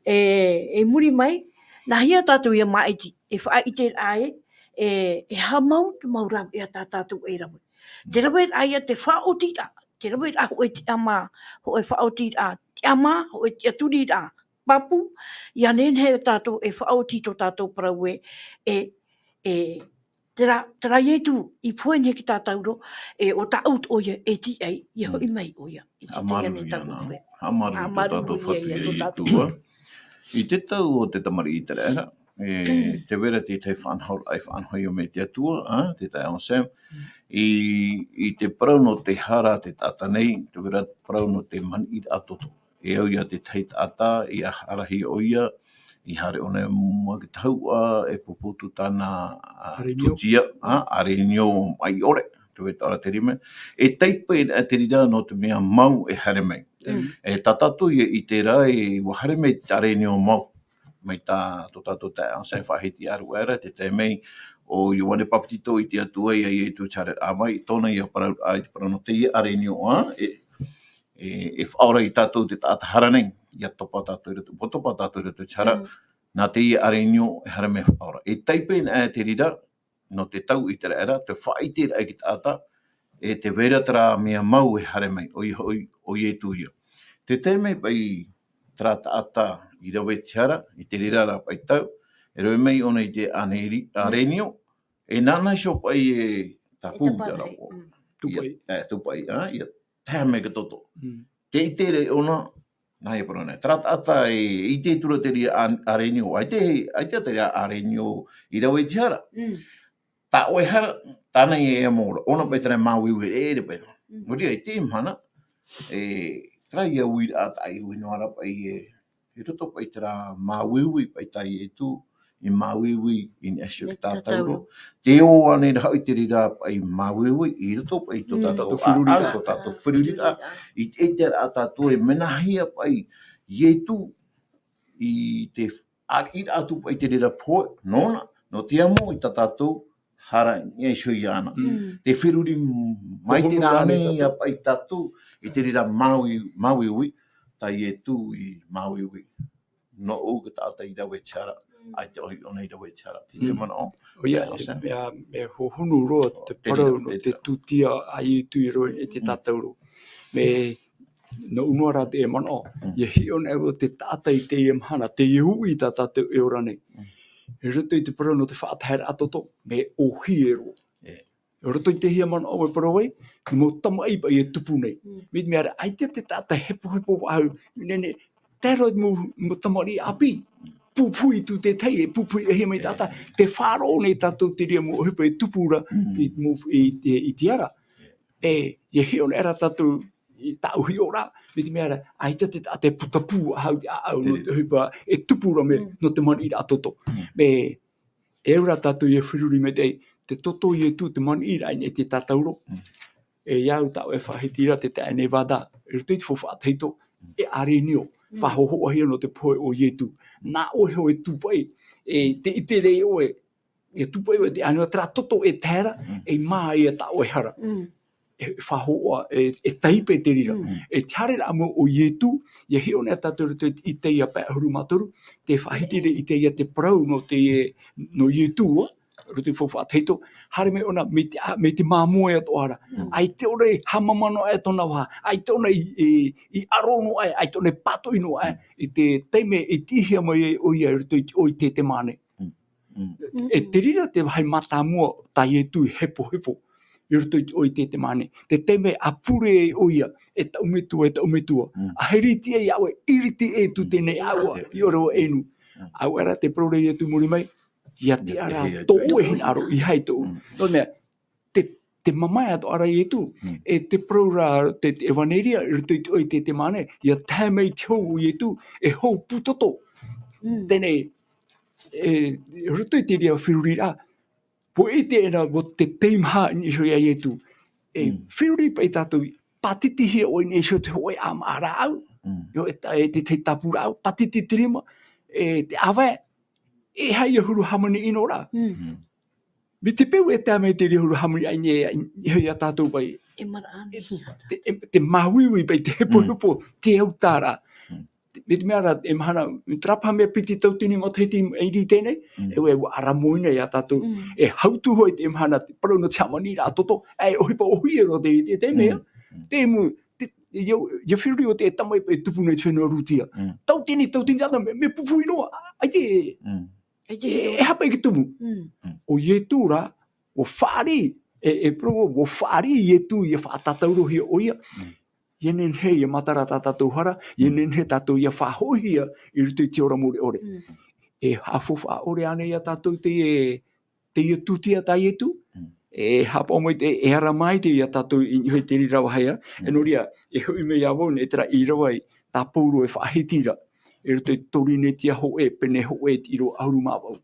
E muri mai. Na hia tātou ia maiti. E wha i te ae. E hamau te maurau e a tātou e rawe. Te rawe aia te whaotira. Te rawe a hoe te ama. Hoe whaotira. Te ama, hoe te aturira. Papu. Ia nenhe tātou e whaotito tātou parau tera ietu i poene ki tātauro. O taut oia e ti ei. I hoi mai oia. Amaru iana. Amaru to tātou whatu i tua. I te tau o te tamari i te reira. Te wera te tei whanhoi o me te atua, te tai on Sam. I te parau no te hara te tata nei, te wera parau no te mani i atoto. E au ia te tei tata, i a harahi o ia, i hare o ne mua ki taua, e puputu tāna tutia, arenio mai ore, te weta ora te rime. E teipa e te rira no te mea mau e hare mai. E tatatu i te rai, wa hare mai te arenio mau. Mai tā tātou tae an sai whahiti aru era, te te mei o Ioane Papatito i te atua ia i tu charet amai, tōna ia parau ai te parau no te ia arenio e whaora i tātou te tātahara nei, ia topa tātou i ratu, potopa tātou i ratu chara, nā te ia arenio e hara me whaora. E taipen e te rira, no te tau i te era, te whaiti ai ki tāta, e te vera tera mea mau e hara mai, o i e tu ia. Te te mei pai trata ata i rawe tiara, i te rirara pai tau, e rawe mei ona i te arenio, e nana so pai e tapu jara o. Tupai, ia taha mei ka toto. Te i tere ona, nai parone, trata ata i te tura te ria arenio, ai te arenio i rawe tiara. Ta oe hara, tāna i e amora, ona pai tera māwiwi e pai. Muri ai te imhana, trai ia uira ata ai uinoara pai i roto pai tera māwiwi pai tai e tu, i māwiwi i ni asio ki tātauro. Te o ane rau i te rira pai māwiwi, i roto pai to tātou whirurira, i te tera tātou e menahia pai i e tu, i te ira atu pai te rira poe, nona, no te amo i tātou, hara e sui ana. Te whiruri mai te rāne a pai tatu i te rira maui ui, tai e tū i maui ui. No o ka tata i rawe chara, ai te ohi ona i rawe chara. Te mana o. O ia, me hohunu roa te parau no te tutia ai tu i roe e te tatauro. Me no unuara te e mana o. Ia hi ona e te tata i te i mhana, te ihu i ta tata e ora nei. E rito i te parau no te whaatahera atoto, me ohi e roa. E roto i te hia mana o e PORO'I, ni mo tamai pa i e tupu nei. Miti mea ai te tata hepo au, nene, tēroi mo tamari api. Pupui tu te teie, pupui e hia mai tata, te whāro nei tatou te ria mo hipa e tupura i te ara. E hi ona era tatou i tau hi ora, miti mea ai te tata e putapu au no te hipa e tupura me no te mani i atoto. Me e ura tatou i e whiruri me te toto i e tu te mani i rai e te tatauro. E iau tau e whahitira te tae ne wada, e rutu i te whawhateito, e are nio, whahoho ahia no te poe o ietu. Nā oe ho e tupai, e te ite rei oe, e tupai oe te anua tra toto e tēra, e maa e ta oe hara. E whahoa, e taipe te rira. E tiare ra mo o ietu, e hi one tatou i te ia pēa huru matoru, te whahitire i te ia te parau no ietu oa, rutu i whawhateito, hare me ona me te māmoe ato ara. Ai te ore hamamano e tona wha, ai te ona i arono ai, ai te ona pato ino ai, i te teime i tihia mai e oia o i te mane. E te rira te hai mata mua tai e tui hepo, i rutu o i te mane. Te teime apure e oia, e taumetua. A heriti e aue, iriti e tu tēnei aua, i oro enu. Au era te PORO'I e tu muri mai, ia te ara tō e hin aro i hai tō. Nō mea, te mamai ato ara i tu, e te pororaa, te Evanelia, i te mane, ia tāmei te hou i tu, e hou putoto. Tēnei, rutu i te ria whiruri rā, po e te era o te teimha ni so ia i tu, e whiruri pa i tātou, patiti hia o i so te hoi a maara au, e te tapura au, patiti tirima, te awai, e hai a huru hamani ino rā. Me te peu e tāmei te ria huru hamani ai hei a tātou pai. E maraani. Te mahuiwi pai te hepo, te autara. Me te mea rā, e mahana, trapa mea piti tautini mo te hiti eiri tēnei, e ue aramoina i a tātou. E hautu hoi te mahana, parau no te hamani rā toto, e ohipa ohi e ro te mea. Te mu, ia whiruri o te tamai pai tupu nei tēnua rutia. Tautini ata, me pupu inoa, ai te... E hapa i ki tumu. O ietu ra, o whaari, o whaari ietu i a whaatatauro hia oia. Ia nen he ia matara tātou hara, ia nen he tātou ia whahohia i rutu i te ora ore. E hawhowha ore ane ia tātou te ia tutia tai etu. E hapa o mai te e ara mai te ia tātou i hoi te Irava haia. E noria, e hui me ia wau, e tera Irava i tā pauro e whahitira. E rutu i torine tia hoe, pene hoe i ro ahuru māwau.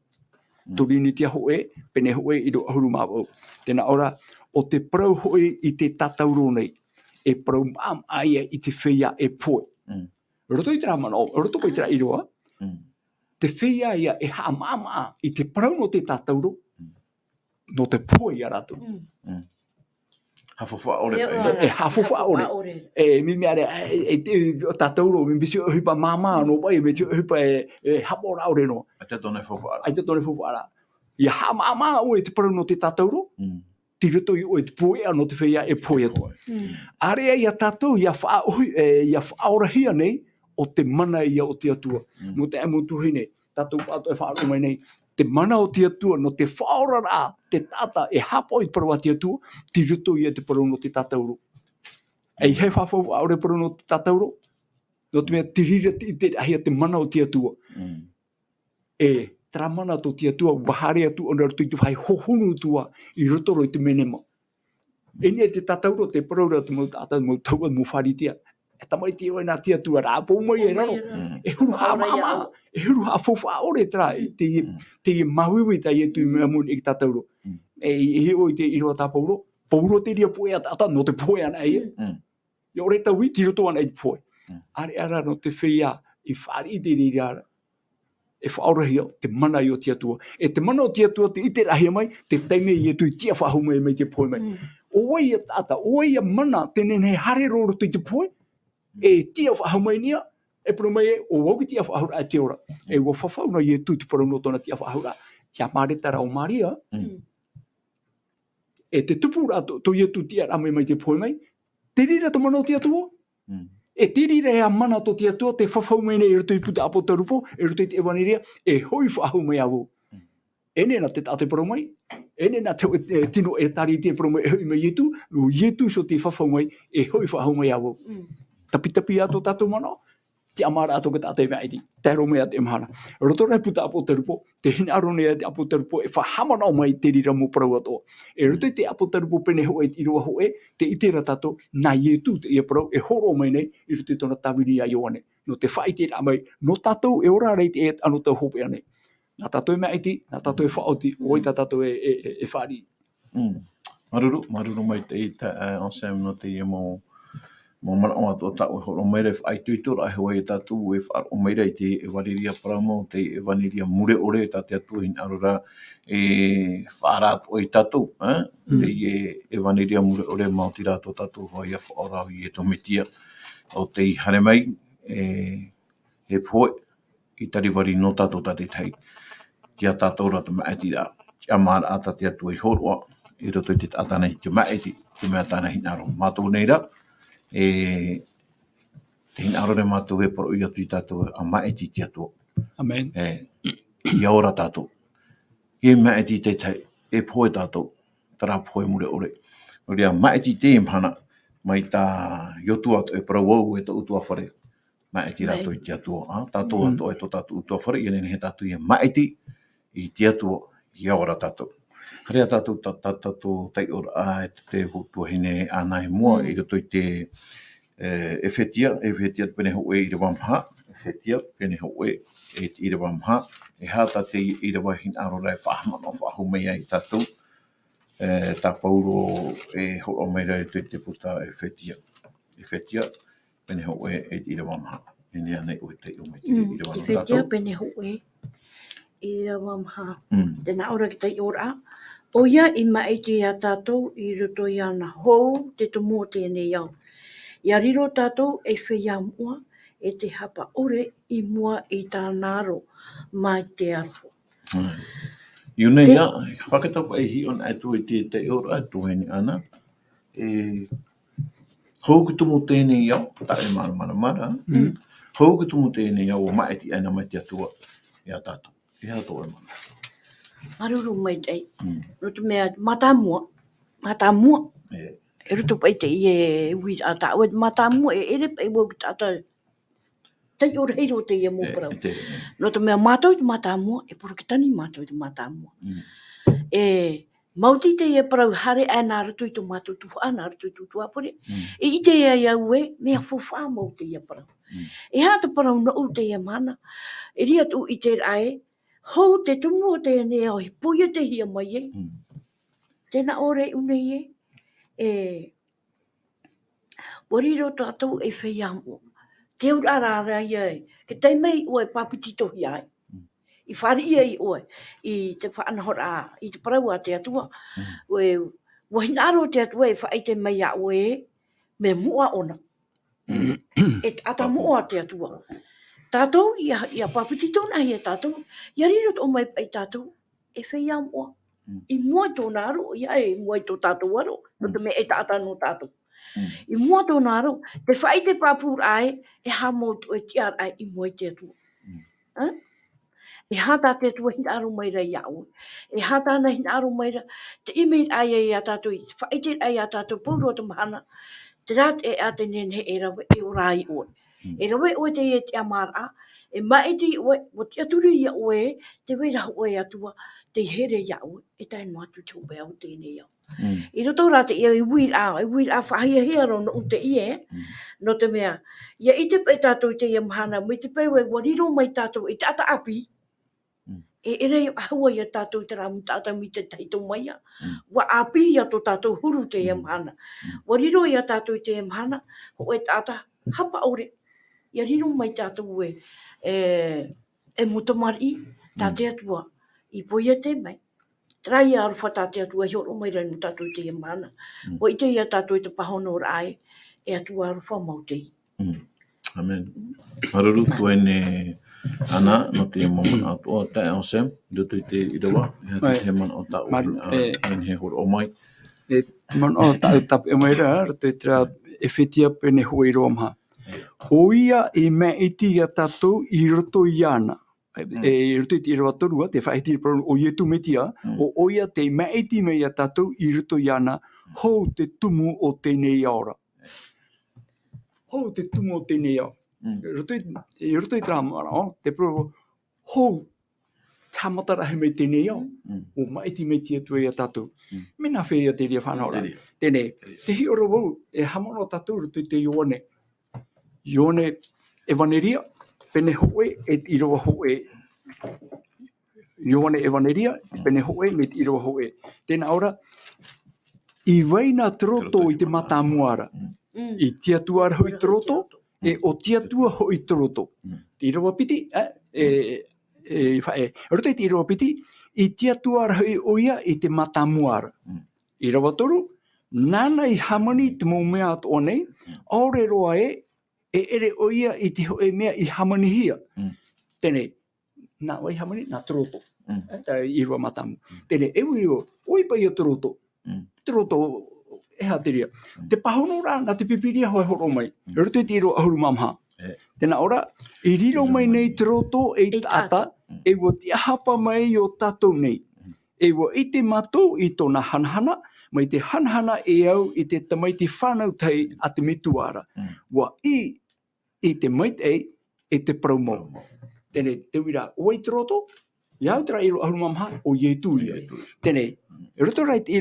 Torine tia hoe, pene hoe i ro ahuru māwau. Tēnā ora, o te parau hoe i te tatauro nei, e parau maam aia i te feia e poe. Roto i tera mana, roto po i tera iroa, te feia ia e haa maama i te parau no te tatauro, no te poe i arato. Hawhawha ore. E hawhawha ore. E mi mea re, e te tatauro, mi bisi hipa mama no pai, me te hipa e hapora ore no. Ai te tone whawha ara. Ai te tone whawha ara. Ia haa mama o e te parau no te tatauro, ti rito i o e te poe no te feia e poe atu. Area ia tatou, ia whaorahia nei, o te mana ia o te atua. Mo te amutu hei nei, tatou pato e whaaro mai nei, te mana o te atua, no te whaorara, te tata, e hapo i parau a te atua, ti rito i te parau no te tatauro. Ei he whawhau aore parau no te tatauro, no te mea tirira i te ahia te mana o te atua. E tra mana to te atua, wahare atua, ona rutu i te whai hohonu tua, i rotoro i te menema. E nia te tatauro, te parau rao te mau tata, mau taua, mau wharitia. E tamai te oe nā te atua rā, pō mai e raro. E huru haa mama, e huru haa whawha ore tra, te mahuiwi tai e tui mea muni i ki tatauro. E he o i te iroa tā pauro, pauro te ria poe ata, no te poe ana e. I ore taui, ti roto ana i te poe. Are ara no te feia, i whari te rira ara. e whaorahia te mana i o te atua. E te mana o te atua te ite rahia mai, te teime i e tui tia whahumai mai te poe mai. O ia tata, o ia mana, tenen he hare roro tui te poe, e tia whahumai nia, e pro mai e, o wau ki tia whahura e te ora. E ua whawhauna i e tui te parau no tona tia whahura. Kia mareta rao maria, e te tupu rato, to ia tu tia ramai mai te poe mai, te rira to mana o te atua. E te rira e a mana to te atua, te whawhaumai nei e ruto i puta Apokalupo, e ruto i te Evanelia, e hoi whahumai awo. Ene na te tate parau mai, ene na te tino e tari te parau mai e hoi mai ietu, o ietu so te whawhaumai, e hoi whahumai awo. Tapitapi ato tatou mana, te amara ato ka tate mea iti, te aro mea te mahana. Roto rai puta Apokalupo, te hina aro nei te Apokalupo, e whahamana o mai te rira mo parau atoa. E roto i te Apokalupo pene hoe te iroa hoe, te itera tato, na ietu te ia parau, e horo mai nei, i roto i tona tawiri a Ioane. No te whai te ramai, no tatou e ora rei te e anu tau hope ane. Nā tatou e mea iti, nā tatou e whaoti, oi tā tatou e whari. Maruru mai te i ta ensem no te ia mo mana o ato tau e horo mai re whai tuitora e hoa e tātou e wharo mai rei te Evanelia Paramo, te Evanelia Mure ore tā te atu in arora e wharat o i tātou, te i Evanelia Mure ore mauti rātou tātou hoa ia whaorau i e tomitia o te i hare mai e poe i tariwari no tātou tate tai. Tia tātou rata maeti rā, tia mara ata te atu i horoa, i roto i te atana i te maeti, te mea tāna hinaro. Mātou nei rā, te hinaro re mātou e PORO'I atu i tātou a maeti te atua. Amen. I aora tātou. E maeti te tai, e poe tātou, tara poe mure ore. Rea maeti te imhana, mai tā yotu atu e parau e ta utua whare. Maeti rātou i te atua. Tātou atu e to tātou utua whare, i nene he tātou i maeti, i te atua, i aora tātou. Harea tātou tai ora e te hutua hine ānai mua, i roto i te feia pene hoe i Irava mha, feia pene hoe e te Irava mha, e hata te Irava hin arora e whahamano whahumei ai tātou, tā pauro e horo mai rai te puta e feia pene hoe e te Irava mha. Ene anei o te umei te Irava no tātou. I fetia pene hoe. Irava mha. Tēnā ora ki tai ora. O ia i maiti a tātou i roto i ana hou te tumu tēnei au. Ia riro tātou e feia mua e te hapa ore i mua i tā naro mai te arfo. Iunei ia, whakatapa e hi on atu i te ora atu heni ana. Hou ki tumu tēnei au, ta e mara. Hou ki tumu tēnei au o maiti aina mai te atua i a tātou. I a tō e mana. Maruru mai tei. Roto mea matamua. E roto pai te i e ui a tā. Oe matamua e ere pai wau ki tātou. Tei o reiro te ia mō parau. Roto mea mātou te matamua, e poro ki tani mātou te matamua. E mauti te ia parau hare e nā rato i tō mātou tuwha, nā rato i tō tuapore. E i te ia iau e, mea whawha mau te ia parau. E hata parau na u te ia mana. E ria tu i te rae, hou te tumu o te ane au, he puia te hia mai e. Tēnā ore unei e, wariro tātou e feia mo. Te urarara ia e, ke teimei oe papitito hi ai. I whari ia i oe, i te whaanahora, i te parau a te atua. Oe, wahinaro te atua e whaite mai a oe, me mua ona. E ata mua te atua. Tātou, ia papitito na hi e tātou, ia riro o mai pai tātou, e feia mua. I mua tō naro, ia e mua i tō tātou aro, no te me e tātou no tātou. I mua tō naro, te whaite papur ai, e hamo to e tiar ai i mua i te atua. E hata te atua hina aro mai rai au. E hata ana hina aro mai rai, te imi ai a tātou, te whaite ai a tātou, pauro te mahana, te rat e a te nene e rawe e orai oe. E rawe oe te e te amara, e maiti oe, o te aturi ia oe, te wera oe atua, te here ia oe, e tai no atu te upe au tēnei au. I roto rā te ia i wira whahia hea rono o te ie, no te mea, ia i te pai tātou te ia mahana, mai te pai wai wariro mai tātou i tata api, e rei haua ia tātou te ramu tātou mi te taito mai a, wa api ia tō tātou huru te ia mahana. Wariro ia tātou te ia mahana, ho e tata hapa ore, ia riro mai tātou e e mutamari, tate atua, I poia te mai. Trai a arwha tate atua, hi oro mai ranu tatou te mana. O I te ia tatou te pahono rai, e atua arwha mau te. Amen. Maruru tue ne ana no te mamana atoa tae o sem, dutu te Irava, he te man o ta o he horo o mai. E man o ta tap e mai ra, te tra e fetia pene hoi roma. Oia e me iti a tatou I roto I ana. E roto I Irava torua, te whaiti o ietu metia, o oia te me iti me a tatou I roto I ana, hou te tumu o tēnei aora. Hou te tumu o tēnei aora. Roto I tramara, te pro hou tamatara he me tēnei au, o maiti me tia tu e a tatou. Mena feia te ria whanora. Tēnei, te hi oro wau, e hamano tatou roto I te ione. Ione Evanelia, pene hoe e Irava hoe. Ione Evanelia, pene hoe me Irava hoe. Tēnā ora, I waina troto I te matamuara. I tia tuara hoi troto, e o tia tua hoi troto. Te Irava piti, roto I te Irava piti, I tia tuara hoi oia I te matamuara. Irava toru, nana I hamani te mo mea ato nei, aore roa e ere oia I te hoe mea I hamani hia. Tēnei, nā wai hamani, nā troto. Tā Irava matamu. Tēnei, oi pa ia troto. Troto, ha te ria. Te pahono rā, nā te pipiria hoi horo mai. Roto I te Irava ahuru mamha. Tēnā ora, I riro mai nei troto e tata, e wa te hapa mai o tatou nei. E wa I te matou I tōna hanhana, mai te hanhana e au I te tamaiti whanau tei a te mituara. Wa I te maitei e te promo. Tēnei, te wira oi troto, iau tera Irava ahuru mamha o ietu. Tēnei, roto rai te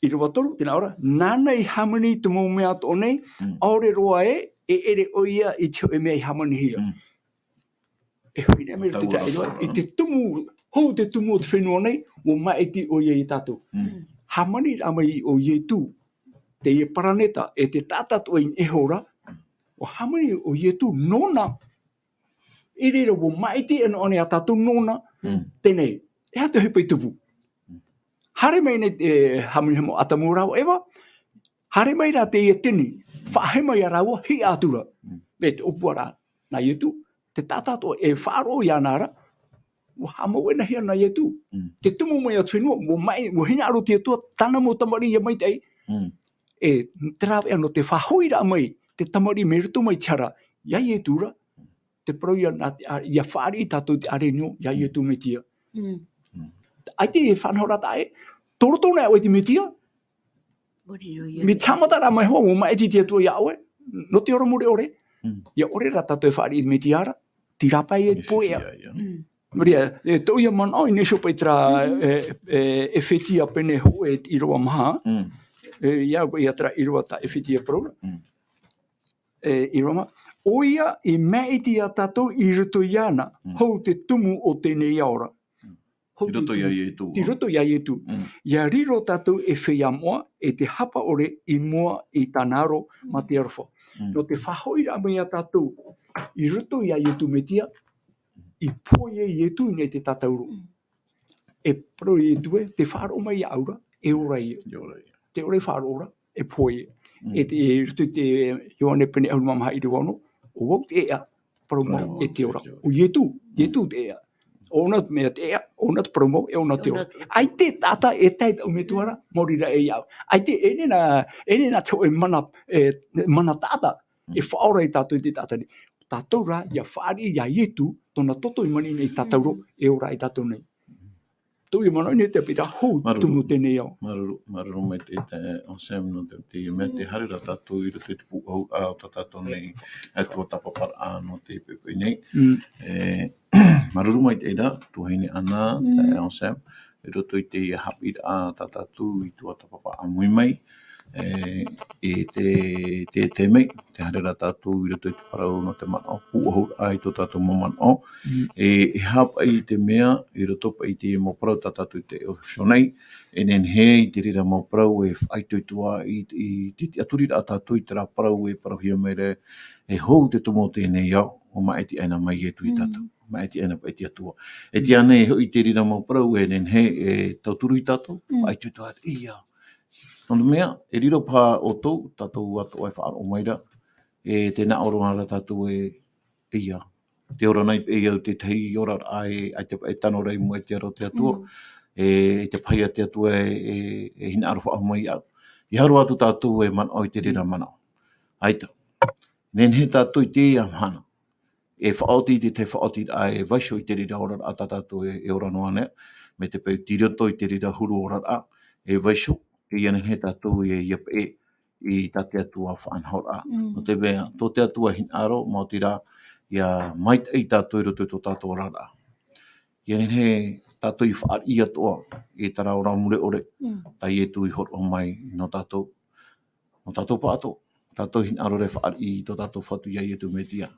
Irava toru, tēnā ora, nāna I hamani te mō mea tō nei, aore roa e ere oia I te hoe mea I hamani hia. E hui nea mea te Irava, I te tumu, hou te tumu o te fenua nei, o maiti oia I tātou. Hamani amai o ietu, te ie paraneta, e te tātatua I ehora, o hamani o ietu nona, I rira o maiti e no ane a tātou nona, tēnei, e hatu hepai tupu. Hare mai nei hamani hemo atamu rau ewa, hare mai rā te ia tini, whahema ia raua, hi atura. Me te opua rā, nā ietu, te tātātua e whāro I anara, o hamau e na hea nā ietu. Te tumu mai a tuenua, mo hina aro te atua, tana mo tamari ia mai tei. E trawe ano te whahoira mai, te tamari me rutu mai tiara, ia ietura, te parau ia whaari I tātou te arenio, ia ietu me tia. Ai te whanhora tae, toroto nei au e te me tia. Mi tamatara mai hoa, mo mai te atua ia aue, no te ora more ore. Ia ore ra tātou e whaari me tiara, tirapai e poea. Maria, tau ia man au, ne sopai tra e fetia pene ho e Irava maha. Ia ia tra Irava ta e fetia parora. Irava maha. Oia I meiti a tātou I roto I ana, hou te tumu o tēnei aora. I roto ia ietu. Ti roto ia ietu. Ia riro tātou e feia moa, e te hapa ore I moa I tānaro ma te arwha. No te whahoira mai a tātou, I roto ia ietu me tia, I poie ietu nei te tatauro. E pro ietu e, te wharo mai a aura, e ora ia. Te ore wharo ora, e poie. E te roto te Ioane pene au mamaha I rewano, o wau te ea, promo e te ora. O ietu te ea. Ona mea te ea, ona te promo, e ona te ora. Ai te tata e teit au me tuara, morira e iau. Ai te ene na te oe mana tata, e whaora I tātou I te tata ni. Tātou rā, ia whaari ia ietu, tōna toto I mani nei tātauro, e ora I tātou nei. Tau I mana nei te pita hou tumu tēnei au. Maruru mai te on sem no te me te harira tātou I roto I te pūhau a tātou nei, e tuatapapara no te pepe nei. Maruru mai te ira, tuhaine ana, te on sem, e roto I te Haapiiraa tātou I tuatapapa a mui mai, e te mei, te harira tātou I roto I te parau no te manao, pūhau ai tō tātou mamanao, e hapa I te mea, I roto pa I te mo parau tātou I te shonei, e nen he I te rira mo parau e whaitoitua I te aturira a tātou I te rā parau e parau hia mere, e hou te tumo tēnei au, o maiti aina mai e tui tātou. mai te ana pai te atua. E te ana e te rira mau parau e nen he e tauturu I tatou, ai te toa ia. Nonu mea, e riro pā o tau, tatou atoa e whaaro maira, e te na oro ara tatou e ia. Te ora nei e au te tei ora ai te tano rei mo e te aro te atua, e te pai a te atua e hina aro whaao mai au. I haru atu tatou e mana o I te rira mana. Aita. Nen he tatou I te ia mana. E whaoti te whaoti ai e vaisho I te rira ora a tatou e ora noa nea, me te pau tirato I te rira huru ora a, e vaisho, e iana he tatou e iap I tate atua whaanhora. No te mea, tō te atua hin aro, mao tira, ia mai ei tatou I roto I tō tatou ora a. Iana he tatou I whaar I atoa, e tara ora mure ore, tai e tu I horo mai no tatou pa ato. Tatou hin aro re whaar I tō tatou whatu iai e tu metia.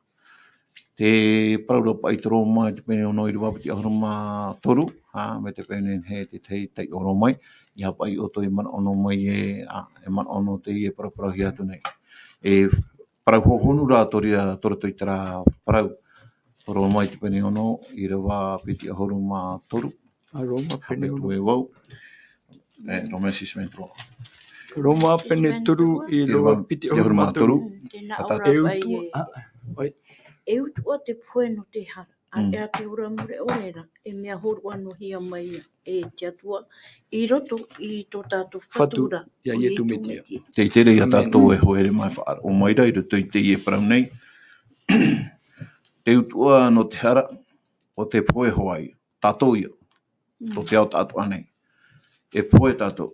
Te paraura pa I toro mai, te pene ono I Irava piti ahoro ma Toru, me te pene he te tei oro mai, I hapa I oto I mana ono mai e mana ono te I e parau hi atu nei. E parau hohonu rā tora toi tara parau, toro mai te pene ono, I Irava piti ahoro ma Toru, Roma pene hape ono. tue wau, Roma sismentro. Roma pene turu I loa piti ahoro ma Toru. Tēnā ora pai e. E utua te pue no te hara. Ea te ura mure orera, e mea horu anu hia mai e te atua, I roto I tō tātou whatura. Ia I tu metia. Te tere ia tātou e hoere mai whaar o maira I roto I te I e parau nei. Te utua no te hara o te poe hoai, tātou ia, o te ao tātou anei. E poe tātou.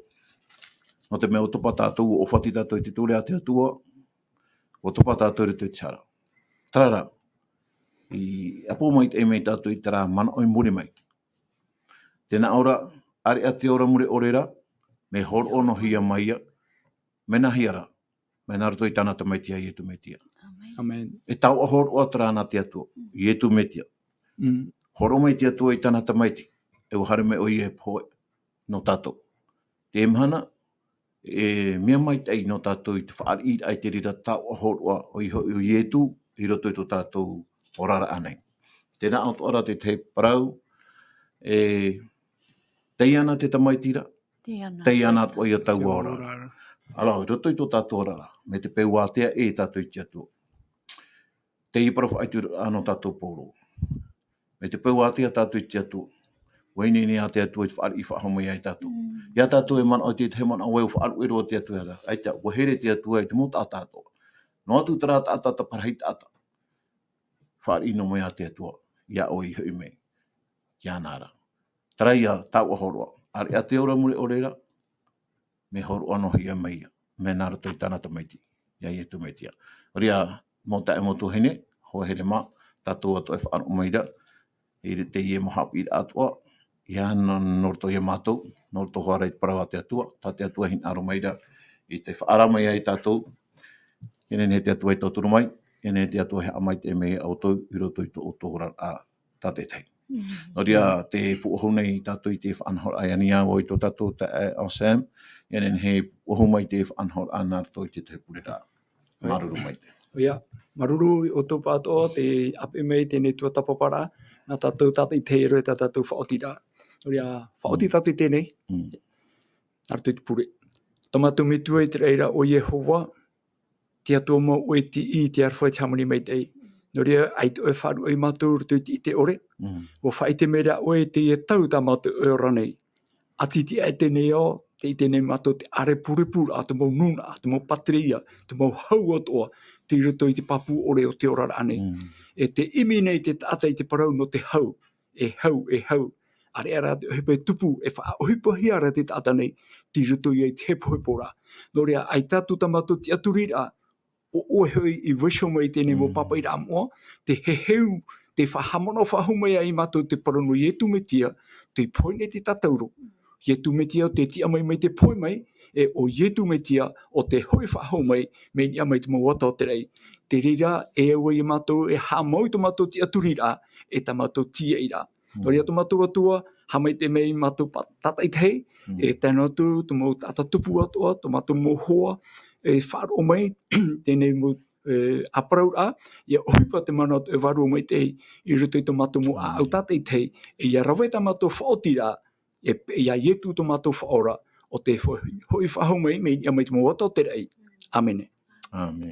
No te mea o topa tātou, o whati tātou I te tūrea te atua, o topa tātou I te tara. Tarara, I apo mai te mei tātou I tara mana oi mure mai. Tēnā ora, are a te ora mure orera, me horo ono hia maia, mena hiara, mena rato I tānata maitia I etu metia. Amen. E tau a horo o tārana te atua, I etu metia. Horo mai te atua I tānata maiti, e uhare me oi e poe no tātou. Te mhana, e mea mai tei no tātou I te whaar I ai te rira tau a horo o I etu, I roto I tō tātou orara anei. Tēnā auto ora te parau, tei ana te tamaitira, tei ana atua I a tau ora. Alau, roto I tō tātou orara, me te peu wātea e tātou I te atua. Tei parafu aitu ano tātou poro. Me te peu wātea tātou I te atua. Waini ni a te atua I whaar I whahomai ai tātou. Ia tātou e mana o te he mana o e whaar uero o te atua hara. Aita, wahere te atua I te mota a tātou. No atu tara tātata parahi tāta. Whaar ino mai a te atua. Ia o I hui mei. Ia nāra. Tara ia tau ahoroa. Are a te ora mure orera. Me horu ano hia mai. Me nāra toi tānata maiti. Ia I etu meitia. Ria mota e motu hene. Hoa here mā. Tātou atu e whaar o maira. I te ie mo Haapiiraa Atua. Ia norto ia mātou. Norto hoa reit parau a te atua. Tā te atua hin aro maira. I te whaara mai ai tātou. Ene ne te atua I tauturu mai. Ene te atua he amai te mei au tau. I roto I tō otohora a tātetei. No ria te puohou nei tātou I te whaanhor ai ania o I tō tātou te au Sam. Ene he puohou mai te whaanhor ana tō I te te purera. Maruru mai te. Ia, maruru o tō pātoa te ape mei tēnei tuatapaparaa. Nā tātou tātai te ero e tātou whaotira. Ria, whaoti tātou tēnei. Nārtu te pure. Tomato me tua I te reira o Yehova. Te atua mo o te I te arwhai te hamani mei tei. No ria, ai to e wharu ai mātou rutu I te ore. O whai te mera o te e tau tā mātou e ora nei. Ati te ai tēnei o, te I tēnei mātou te are purepura, a te mau nunaa, te mau patria, te mau hau atoa, te roto I te papu ore o te orara ane. E te imi nei te tata I te parau no te hau. E hau. Are ara te hepe tupu, e wha ohipa hiara te tata nei, te roto I te hepo. No ria, ai tātou tā mātou te aturira, o oehoi I wisho mai tēnei mo papa I rā moa, te heheu, te whahamana whahumai ai mātou te parano I etu metia, te poine te tatauro. I etu metia o te tia mai te poi mai, e o I etu metia o te hoi whahumai, me ni amai te mawata o te rei. Te rira e aua I mātou e hamau to mātou te aturira, e ta mātou tia ira. No ria to mātou atua, hamai te mei mātou tatai tei, e tēnā atu, to mau tata tupu atua, to mātou mohoa, e whaaro mai, tēnei mo a Parau a ia ohipa te mana e waru mai te I ruto I tomato mo a autata I te ia rawe tamato whaotira ia ietu tomato whaora o te hoi whahau mai ia mai te mo wata o te rei. Amene. Amen.